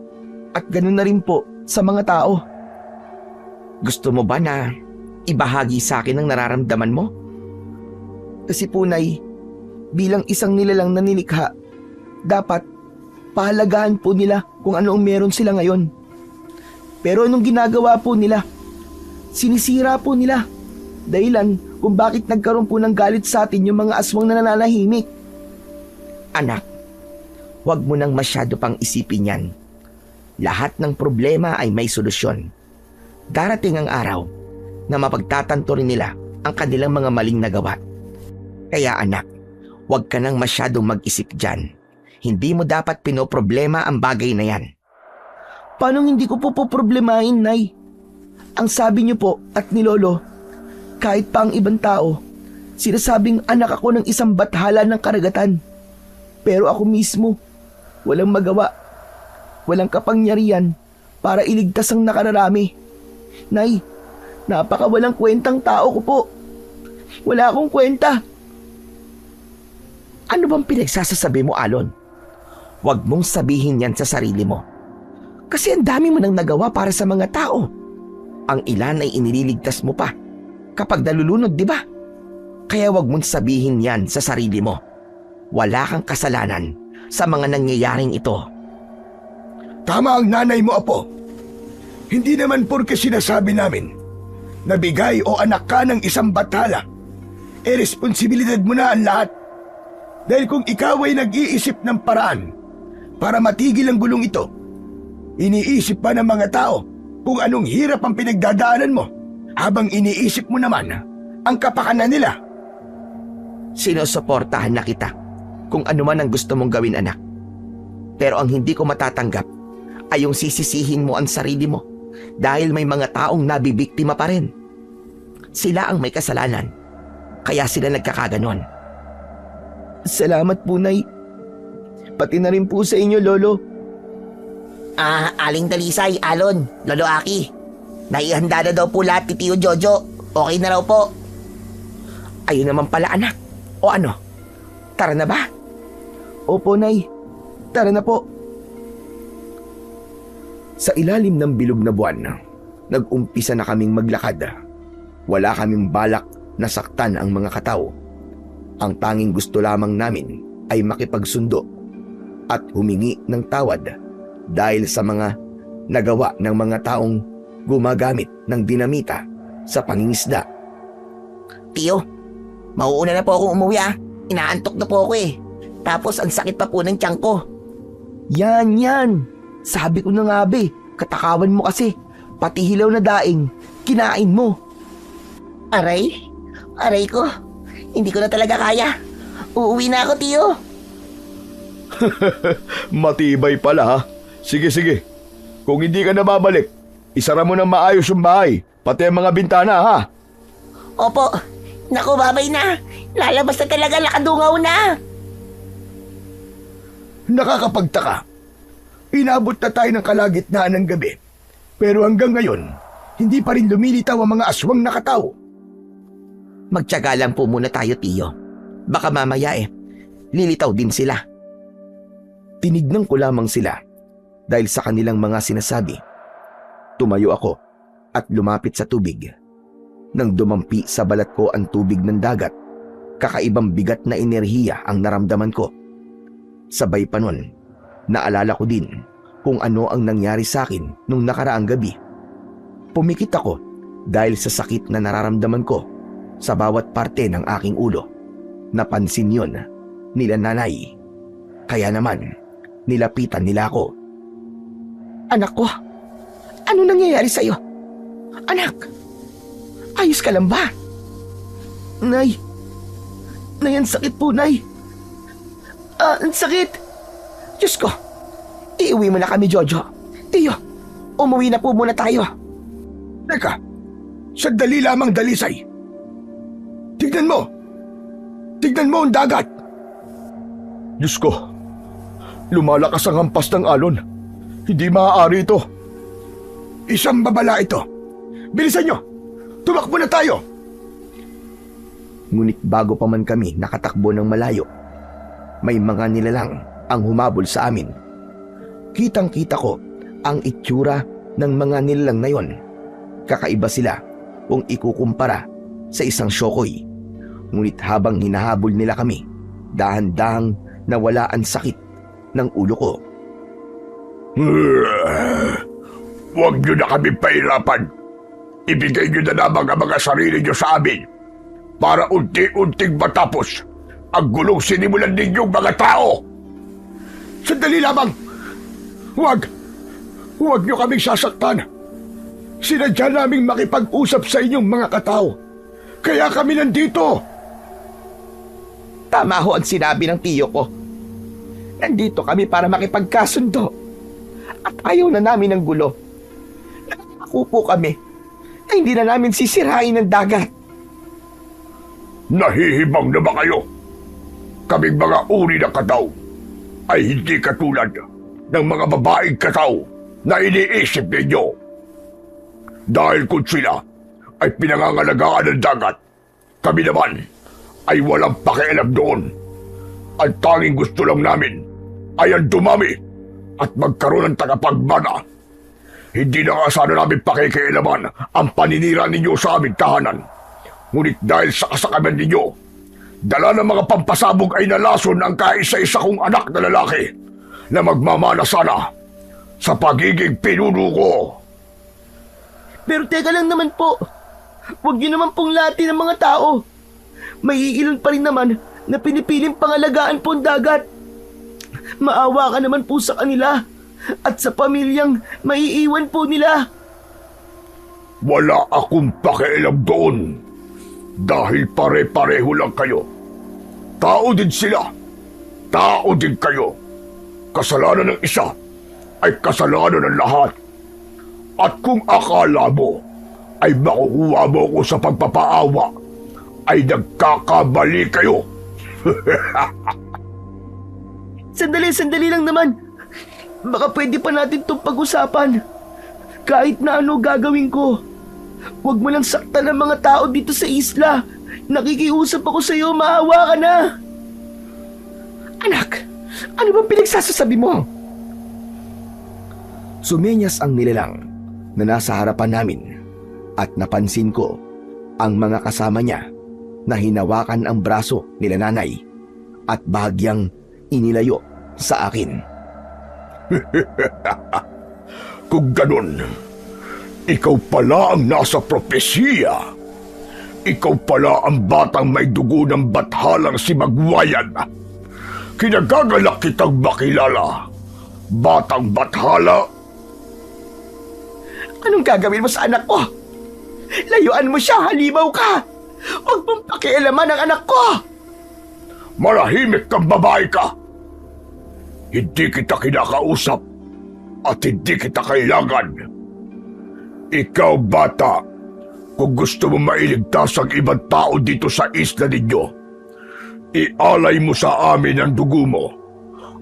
At ganun na rin po sa mga tao. Gusto mo ba na ibahagi sa akin ang nararamdaman mo? Kasi po, Nay, bilang isang nilalang na nilikha, dapat pahalagahan po nila kung ano ang meron sila ngayon. Pero anong ginagawa po nila? Sinisira po nila. Dahilan kung bakit nagkaroon po ng galit sa atin yung mga aswang na nananahimik. Anak, huwag mo nang masyado pang isipin yan. Lahat ng problema ay may solusyon. Darating ang araw na mapagtatanto rin nila ang kanilang mga maling nagawa. Kaya anak, huwag ka nang masyadong mag-isip dyan. Hindi mo dapat pinoproblema ang bagay na yan. Paano hindi ko po problemahin, Nay? Ang sabi niyo po at ni Lolo, kahit pa ang ibang tao, sinasabing anak ako ng isang bathala ng karagatan. Pero ako mismo, walang magawa, walang kapangyarihan para iligtas ang nakararami. Nay, napakawalang kwentang tao ko po. Wala akong kwenta. Ano bang pinagsasasabi mo, Alon? Huwag mong sabihin yan sa sarili mo. Kasi ang dami mo nang nagawa para sa mga tao. Ang ilan ay inililigtas mo pa kapag nalulunod, di ba? Kaya huwag mong sabihin yan sa sarili mo. Wala kang kasalanan sa mga nangyayaring ito. Tama ang nanay mo, Apo. Hindi naman porke sinasabi namin na bigay o anak ka ng isang bathala, responsibilidad mo na ang lahat. Dahil kung ikaw ay nag-iisip ng paraan para matigil ang gulong ito, iniisip pa ng mga tao kung anong hirap ang pinagdadaanan mo habang iniisip mo naman ang kapakanan nila. Sinusuportahan na kita kung ano man ang gusto mong gawin, anak. Pero ang hindi ko matatanggap ay yung sisisihin mo ang sarili mo dahil may mga taong nabibiktima pa rin. Sila ang may kasalanan, kaya sila nagkakaganon. Salamat po, Nay. Pati na rin po sa inyo, Lolo. Aling Dalisay, Alon, Lolo Aki. Naihanda na daw po lahat ni Tiyo Jojo. Okay na raw po. Ayun naman pala, anak. O ano? Tara na ba? Opo, Nay. Tara na po. Sa ilalim ng bilog na buwan, nag-umpisa na kaming maglakad. Wala kaming balak na saktan ang mga katao. Ang tanging gusto lamang namin ay makipagsundo at humingi ng tawad dahil sa mga nagawa ng mga taong gumagamit ng dinamita sa pangingisda. Tiyo, mauuna na po akong umuwi ah. Inaantok na po ako eh. Tapos ang sakit pa po ng tiyan ko. Yan. Sabi ko na nga be, katakawan mo kasi. Pati hilaw na daing, kinain mo. Aray ko. Hindi ko na talaga kaya. Uuwi na ako, Tiyo. Matibay pala ha. Sige. Kung hindi ka na babalik, isara mo ng maayos yung bahay, pati ang mga bintana ha. Opo. Naku, babay na. Lalabas na talaga, nakadungaw na. Nakakapagtaka. Inabot na tayo ng kalagitnaan ng gabi. Pero hanggang ngayon, hindi pa rin lumilitaw ang mga aswang nakatao. Magtiyaga lang po muna tayo, Tiyo. Baka mamaya lilitaw din sila. Tinignan ko lamang sila dahil sa kanilang mga sinasabi. Tumayo ako at lumapit sa tubig. Nang dumampi sa balat ko ang tubig ng dagat, kakaibang bigat na enerhiya ang naramdaman ko. Sabay pa nun, naalala ko din kung ano ang nangyari sa akin nung nakaraang gabi. Pumikit ako dahil sa sakit na nararamdaman ko sa bawat parte ng aking ulo. Napansin yon nila nanay. Kaya naman, nilapitan nila ako. Anak ko, ano nangyayari sa'yo? Anak, ayos ka lang ba? Nay, ang sakit po, Nay. Ang sakit. Diyos ko, iuwi mo na kami, Jojo. Tiyo, umuwi na po muna tayo. Teka, sandali lamang, Dalisay. Tignan mo ang dagat. Diyos ko, lumalakas ang hampas ng alon. Hindi maaari ito. Isang babala ito. Bilisan nyo! Tumakbo na tayo! Ngunit bago pa man kami nakatakbo ng malayo, may mga nilalang ang humabol sa amin. Kitang-kita ko ang itsura ng mga nilalang na yon. Kakaiba sila kung ikukumpara sa isang syokoy. Ngunit habang hinahabol nila kami, dahan-dahang nawala ang sakit ng ulo ko. Huwag nyo na kami pahirapan. Ibigay nyo na lamang ang mga sarili nyo sa amin para unti-unting matapos ang gulong sinimulan ninyong mga tao. Sandali lamang! Huwag nyo kaming sasaktan. Sinadya naming makipag-usap sa inyong mga katao. Kaya kami nandito. Tama ho ang sinabi ng tiyo ko. Nandito kami para makipagkasundo. At ayaw na namin ng gulo. Nangako po kami na hindi na namin sisirain ng dagat. Nahihibang na ba kayo? Kaming mga uri ng kataw ay hindi katulad ng mga babaeng kataw na iniisip ninyo. Dahil kung sila ay pinangangalagaan ng dagat, kami naman ay walang pakialam doon. Ang tanging gusto lang namin ay ang dumami at magkaroon ng tagapagmana. Hindi na nga sana namin pakikialaman ang paninira ninyo sa aming tahanan. Ngunit dahil sa kasakaman ninyo, dala ng mga pampasabog ay nalason ang kaisa-isa kong anak na lalaki na magmamana sana sa pagiging pinuno ko. Pero teka lang naman po. Huwag niyo naman pong latin ng mga tao. May iilan pa rin naman na pinipiling pangalagaan po ang dagat. Maawa ka naman po sa kanila at sa pamilyang maiiwan po nila. Wala akong pakialam doon dahil pare-pareho lang kayo. Tao din sila. Tao din kayo. Kasalanan ng isa ay kasalanan ng lahat. At kung akala mo ay makukuha mo ko sa pagpapaawa, ay nagkakamali kayo. Sandali lang naman. Baka pwede pa natin itong pag-usapan. Kahit na ano gagawin ko. Huwag mo lang saktan ang mga tao dito sa isla. Nakikiusap ako sa iyo, maawa ka na. Anak, ano bang pinagsasasabi mo? Sumenyas ang nilalang na nasa harapan namin at napansin ko ang mga kasama niya na hinawakan ang braso nila nanay at bahagyang inilayo sa akin. Kung ganun, ikaw pala ang nasa propesiya. Ikaw pala ang batang may dugo ng bathalang si Magwayan. Kinagagalak kitang makilala. Batang bathala. Anong gagawin mo sa anak ko? Layuan mo siya, halimaw ka! Huwag mong pakialaman ang anak ko! Marahimik kang babae ka. Hindi kita kinakausap at hindi kita kailangan. Ikaw, bata, kung gusto mo mailigtas ang ibang tao dito sa isla ninyo, ialay mo sa amin ang dugo mo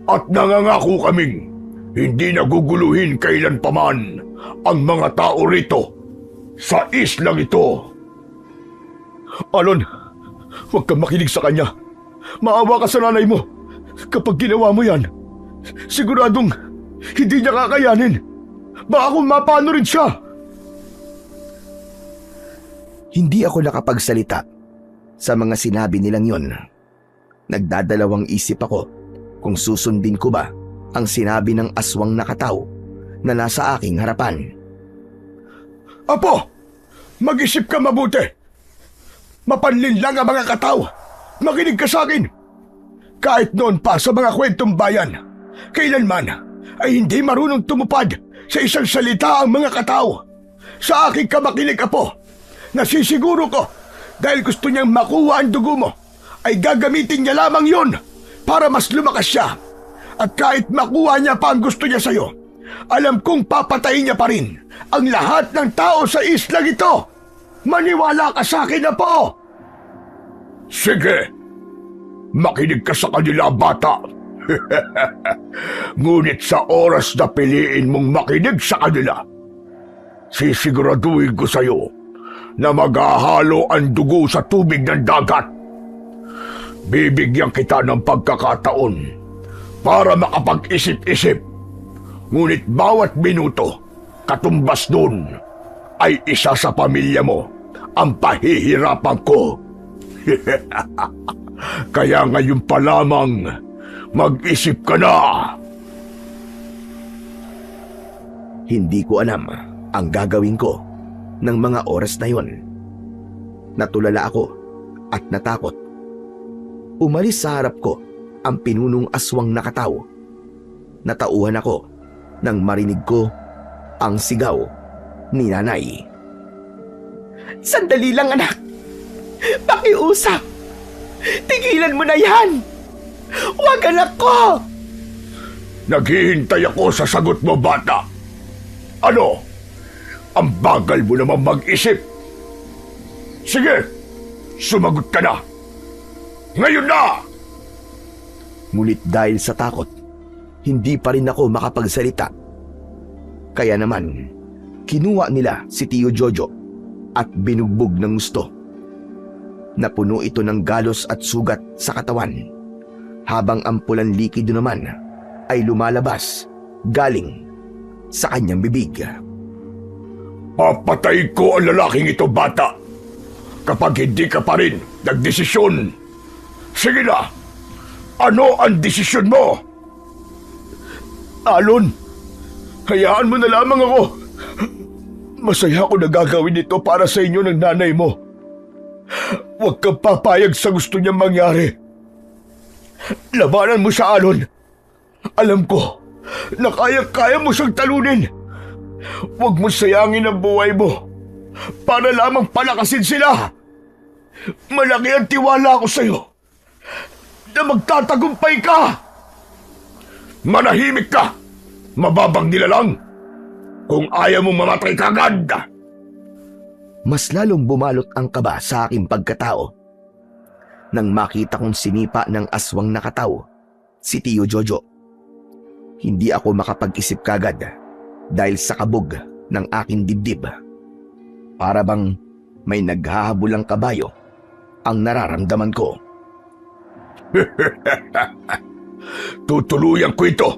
at nangangako kaming hindi naguguluhin kailanpaman ang mga tao rito sa islang ito. Alon, huwag kang makinig sa kanya. Maawa ka sa nanay mo. Kapag ginawa mo yan, siguradong hindi niya kakayanin. Baka kung mapano rin siya. Hindi ako nakapagsalita sa mga sinabi nilang yon. Nagdadalawang isip ako kung susundin ko ba ang sinabi ng aswang nakataw na nasa aking harapan. Apo, mag-isip ka mabuti. Mapanlin lang ang mga kataw. Makinig ka sa akin. Kahit noon pa sa mga kwentong bayan, kailanman ay hindi marunong tumupad sa isang salita ang mga kataw. Sa aking kamakinig, Apo, nasisiguro ko dahil gusto niyang makuha ang dugo mo, ay gagamitin niya lamang yun para mas lumakas siya. At kahit makuha niya pa ang gusto niya sa'yo, alam kong papatayin niya pa rin ang lahat ng tao sa islang ito. Maniwala ka sa akin, Apo! Sige, makinig ka sa kanila, bata. Ngunit sa oras na piliin mong makinig sa kanila, sisiguraduhin ko sa'yo na maghahalo ang dugo sa tubig ng dagat. Bibigyan kita ng pagkakataon para makapag-isip-isip. Ngunit bawat minuto, katumbas dun, ay isa sa pamilya mo ang pahihirapan ko. Kaya ngayon pa lamang, mag-isip ka na. Hindi ko alam ang gagawin ko ng mga oras na yon. Natulala ako at natakot. Umalis sa harap ko ang pinunong aswang nakataw. Natauhan ako nang marinig ko ang sigaw ni nanay. Sandali lang, anak. Pakiusap. Tigilan mo na yan. Huwag, anak ko. Naghihintay ako sa sagot mo, bata. Ano? Ang bagal mo naman mag-isip. Sige, sumagot ka na. Ngayon na! Ngunit dahil sa takot, hindi pa rin ako makapagsalita. Kaya naman, kinuha nila si Tio Jojo at binugbog ng gusto. Napuno ito ng galos at sugat sa katawan, habang ang pulang likido naman ay lumalabas galing sa kanyang bibig. Papatay ko ang lalaking ito, bata, kapag hindi ka pa rin nagdesisyon. Sige na! Ano ang desisyon mo? Alon, hayaan mo na lamang ako. Masaya ako na gagawin ito para sa inyo ng nanay mo. Huwag kang papayag sa gusto niyang mangyari. Labanan mo siya, Alon. Alam ko na kaya-kaya mo siyang talunin. Huwag mo sayangin ang buhay mo para lamang palakasin sila. Malaki ang tiwala ko sa'yo na magtatagumpay ka. Manahimik ka! Mababang nilalang! Kung ayaw mong mamatay kagad! Mas lalong bumalot ang kaba sa aking pagkatao nang makita kong sinipa ng aswang nakataw si Tio Jojo. Hindi ako makapag-isip kagad dahil sa kabog ng aking dibdib. Para bang may naghahabulang kabayo ang nararamdaman ko. Tutuluyan ko ito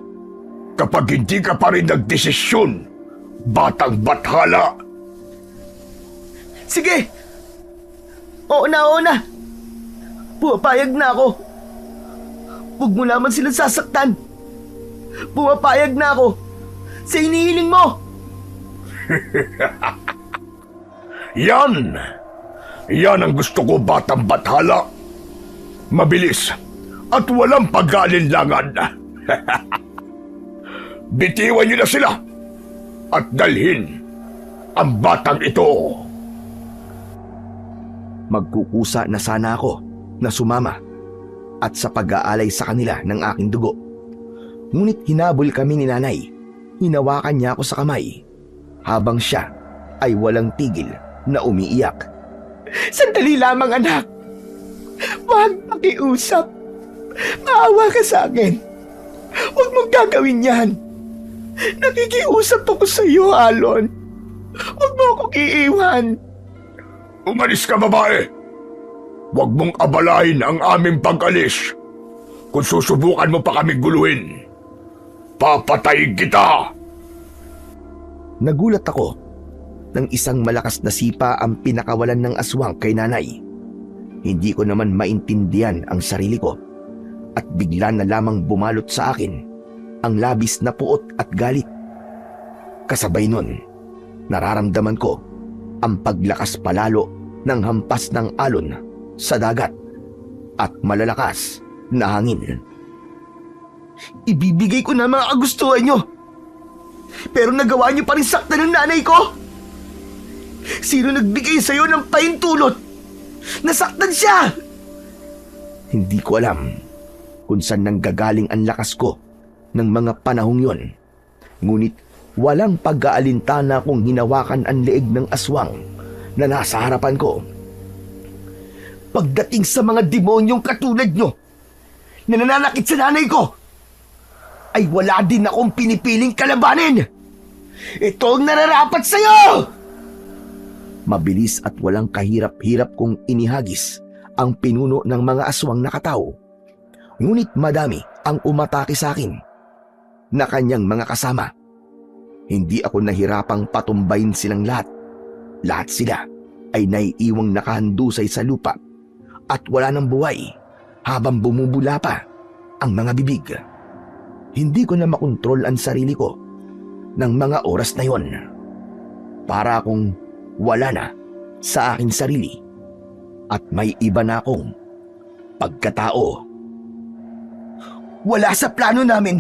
kapag hindi ka pa rin nagdesisyon, batang bathala. Sige! Oo na! Pumapayag na ako. Huwag mo naman silang sasaktan. Pumapayag na ako sa inihiling mo. Yan! Yan ang gusto ko, batang bathala. Mabilis at walang pag-aalinlangan. Bitiwan niyo na sila at dalhin ang batang ito. Magkukusa na sana ako na sumama at sa pag-aalay sa kanila ng aking dugo. Ngunit hinabol kami ni nanay. Hinawakan niya ako sa kamay habang siya ay walang tigil na umiiyak. Sandali lamang, anak. Huwag pakiusap. Maawa ka sa akin. Huwag mong gagawin yan. Nakikiusap ako sa iyo, Alon. Huwag mo akong iiwan. Umalis ka, babae. Huwag mong abalahin ang aming pag-alis. Kung susubukan mo pa kami guluhin, papatayin kita. Nagulat ako nang isang malakas na sipa ang pinakawalan ng aswang kay nanay. Hindi ko naman maintindihan ang sarili ko at bigla na lamang bumalot sa akin ang labis na puot at galit. Kasabay nun, nararamdaman ko ang paglakas palalo ng hampas ng alon sa dagat at malalakas na hangin. Ibibigay ko na mga kagustuhan nyo. Pero nagawa nyo pa rin saktan ng nanay ko. Sino nagbigay sa'yo ng pahintulot? Nasaktan siya! Hindi ko alam kung saan nanggagaling ang lakas ko ng mga panahong yon. Ngunit walang pag-aalintana kung hinawakan ang leeg ng aswang na nasa harapan ko. Pagdating sa mga demonyong katulad nyo na nananakit sa nanay ko, ay wala din akong pinipiling kalabanin. Ito ang nararapat sa'yo! Mabilis at walang kahirap-hirap kong inihagis ang pinuno ng mga aswang nakatao. Ngunit madami ang umatake sa akin na kanyang mga kasama. Hindi ako nahirapang patumbayin silang lahat. Lahat sila ay naiiwang nakahandusay sa lupa at wala ng buhay habang bumubula pa ang mga bibig. Hindi ko na makontrol ang sarili ko ng mga oras na yon. Para akong wala na sa aking sarili at may iba na akong pagkatao. Wala sa plano namin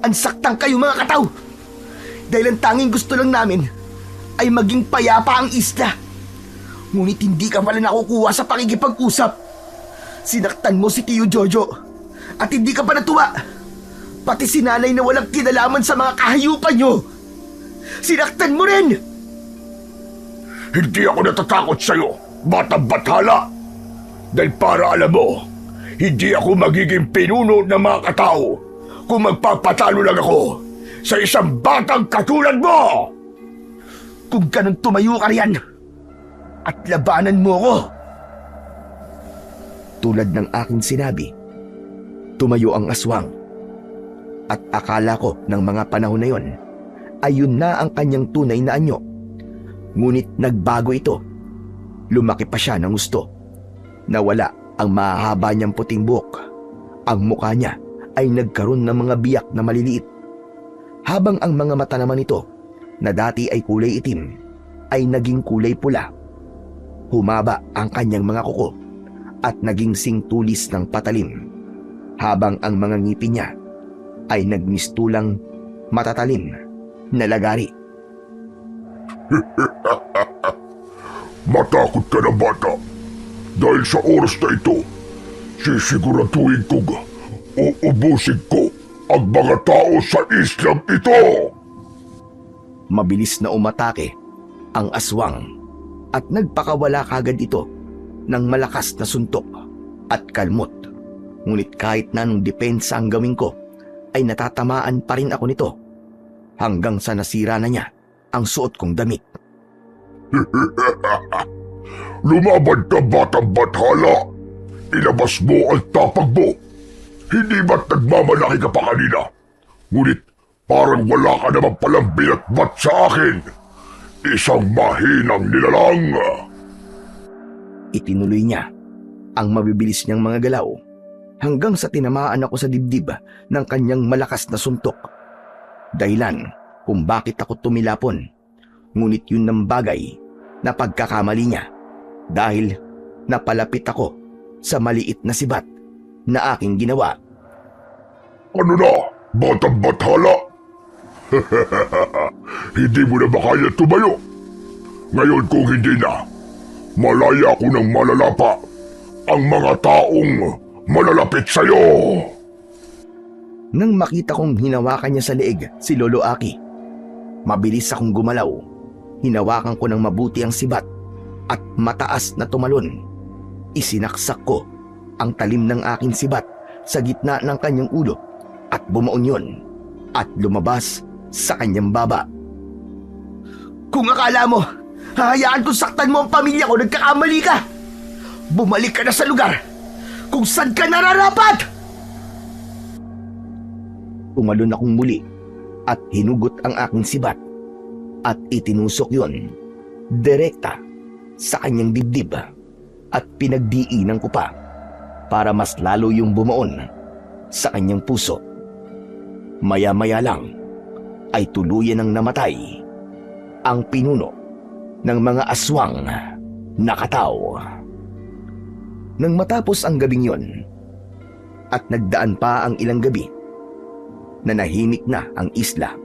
ang saktang kayo mga kataw. Dahil ang tanging gusto lang namin ay maging payapa ang isla. Ngunit hindi ka pala nakukuha sa pakikipag-usap. Sinaktan mo si Tio Jojo at hindi ka pa natuwa. Pati si nanay na walang kinalaman sa mga kahayupan nyo. Sinaktan mo rin! Hindi ako natatakot sa'yo, batang bathala. Dahil para alam mo, hindi ako magiging pinuno ng mga katao kung magpapatalo lang ako sa isang batang katulad mo! Kung ganun tumayo ka riyan at labanan mo ako. Tulad ng aking sinabi, tumayo ang aswang. At akala ko ng mga panahon na yon ay yun na ang kanyang tunay na anyo. Ngunit nagbago ito. Lumaki pa siya ng gusto. Nawala ang mahahaba niyang puting buhok. Ang mukha niya ay nagkaroon ng mga biyak na maliliit. Habang ang mga mata naman ito, na dati ay kulay itim, ay naging kulay pula. Humaba ang kanyang mga kuko at naging singtulis ng patalim. Habang ang mga ngipin niya ay nagmistulang matatalim na lagari. Matakot ka na bata. Dahil sa oras na ito, sisiguraduhin kong uubusin ko ang mga tao sa islang ito. Mabilis na umatake ang aswang at nagpakawala kagad ito ng malakas na suntok at kalmot. Ngunit kahit na anong depensa ang gawin ko, ay natatamaan pa rin ako nito hanggang sa nasira na niya ang suot kong damit. Lumaban ka batang bathala. Ilabas mo ang tapag mo. Hindi ba't nagmamalaki ka pa kanina? Ngunit parang wala ka naman palang binatbat sa akin. Isang mahinang nilalang. Itinuloy niya ang mabibilis niyang mga galaw hanggang sa tinamaan ako sa dibdib ng kanyang malakas na suntok. Dahilan kung bakit ako tumilapon. Ngunit yun ng bagay na pagkakamali niya dahil napalapit ako sa maliit na sibat na aking ginawa. Ano na, batang bathala? Hindi mo na ba kaya tumayo? Ngayon kung hindi na, malaya ko ng malalapa ang mga taong malalapit sa'yo. Nang makita kong hinawakan niya sa leeg si Lolo Aki, mabilis akong gumalaw. Hinawakan ko ng mabuti ang sibat at mataas na tumalon. Isinaksak ko ang talim ng aking sibat sa gitna ng kanyang ulo at bumaon yun at lumabas sa kanyang baba. Kung akala mo, hahayaan kong saktan mo ang pamilya ko, nagkakamali ka! Bumalik ka na sa lugar kung saan ka nararapat! Tumalon akong muli at hinugot ang aking sibat at itinusok yon direkta sa kanyang dibdib at pinagdiinan ko pa para mas lalo yung bumaon sa kanyang puso. Maya-maya lang ay tuluyan ng namatay ang pinuno ng mga aswang nakataw. Nang matapos ang gabing yon at nagdaan pa ang ilang gabi, nanahimik na ang isla.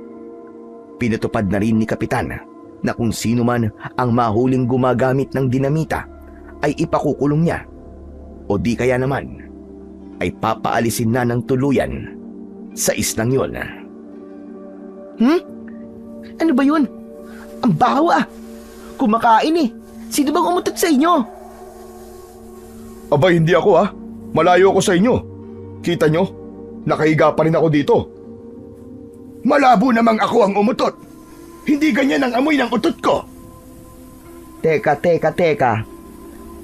Pinatupad na rin ni Kapitan na kung sino man ang mahuling gumagamit ng dinamita ay ipakukulong niya o di kaya naman ay papaalisin na ng tuluyan sa islang yon. Ano ba yun? Ang baho ah! Kumakain eh! Sino bang umutot sa inyo? Aba, hindi ako ah. Malayo ako sa inyo. Kita nyo? Nakahiga pa rin ako dito. Malabo namang ako ang umutot. Hindi ganyan ang amoy ng utot ko. Teka.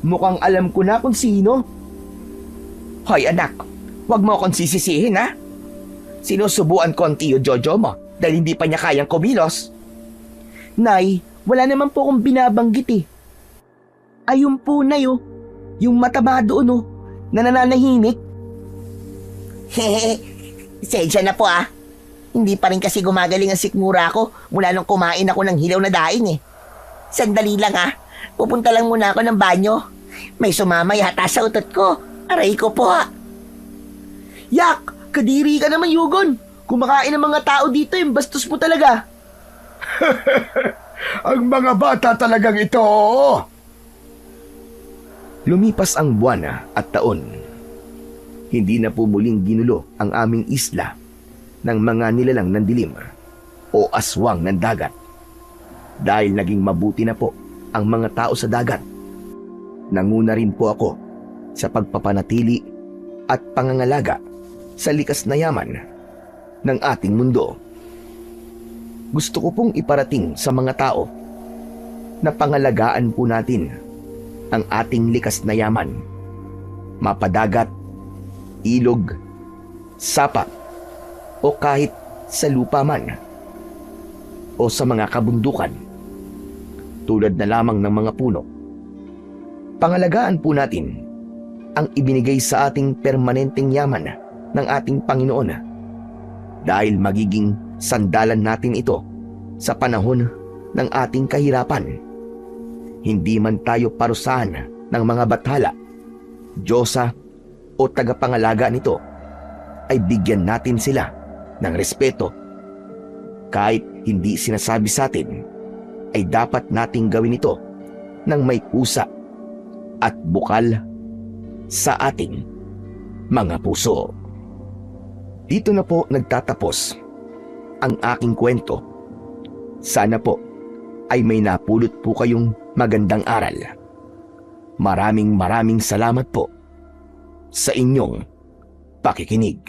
Mukhang alam ko na kung sino. Hoy anak, wag mo akong sisisihin ha. Sinusubuan ko ang tiyo Jojo mo dahil hindi pa niya kayang kumilos. Nay, wala naman po akong binabanggit eh. Ayun po, Nay, oh. Yung mataba doon, oh, na nananahimik. Sensya na po ah. Hindi pa rin kasi gumagaling ang sikmura ko mula nung kumain ako ng hilaw na daing eh. Sandali lang ah. Pupunta lang muna ako ng banyo. May sumama yata sa utot ko. Aray ko po ah. Yak, kadiri ka naman, Yugon. Kumakain ng mga tao dito, yung bastos mo talaga. Ang mga bata talagang ito, oo. Lumipas ang buwan at taon. Hindi na po muling ginulo ang aming isla ng mga nilalang ng dilim o aswang ng dagat. Dahil naging mabuti na po ang mga tao sa dagat. Nanguna rin po ako sa pagpapanatili at pangangalaga sa likas na yaman ng ating mundo. Gusto ko pong iparating sa mga tao na pangalagaan po natin ang ating likas na yaman, mapadagat, ilog, sapa, o kahit sa lupa man, o sa mga kabundukan, tulad na lamang ng mga puno. Pangalagaan po natin ang ibinigay sa ating permanenteng yaman ng ating Panginoon dahil magiging sandalan natin ito sa panahon ng ating kahirapan. Hindi man tayo parusahan ng mga bathala, Diyosa o tagapangalaga nito, ay bigyan natin sila ng respeto. Kahit hindi sinasabi sa atin, ay dapat nating gawin ito ng may pusa at bukal sa ating mga puso. Dito na po nagtatapos ang aking kwento. Sana po ay may napulot po kayong magandang aral. Maraming salamat po sa inyong pakikinig.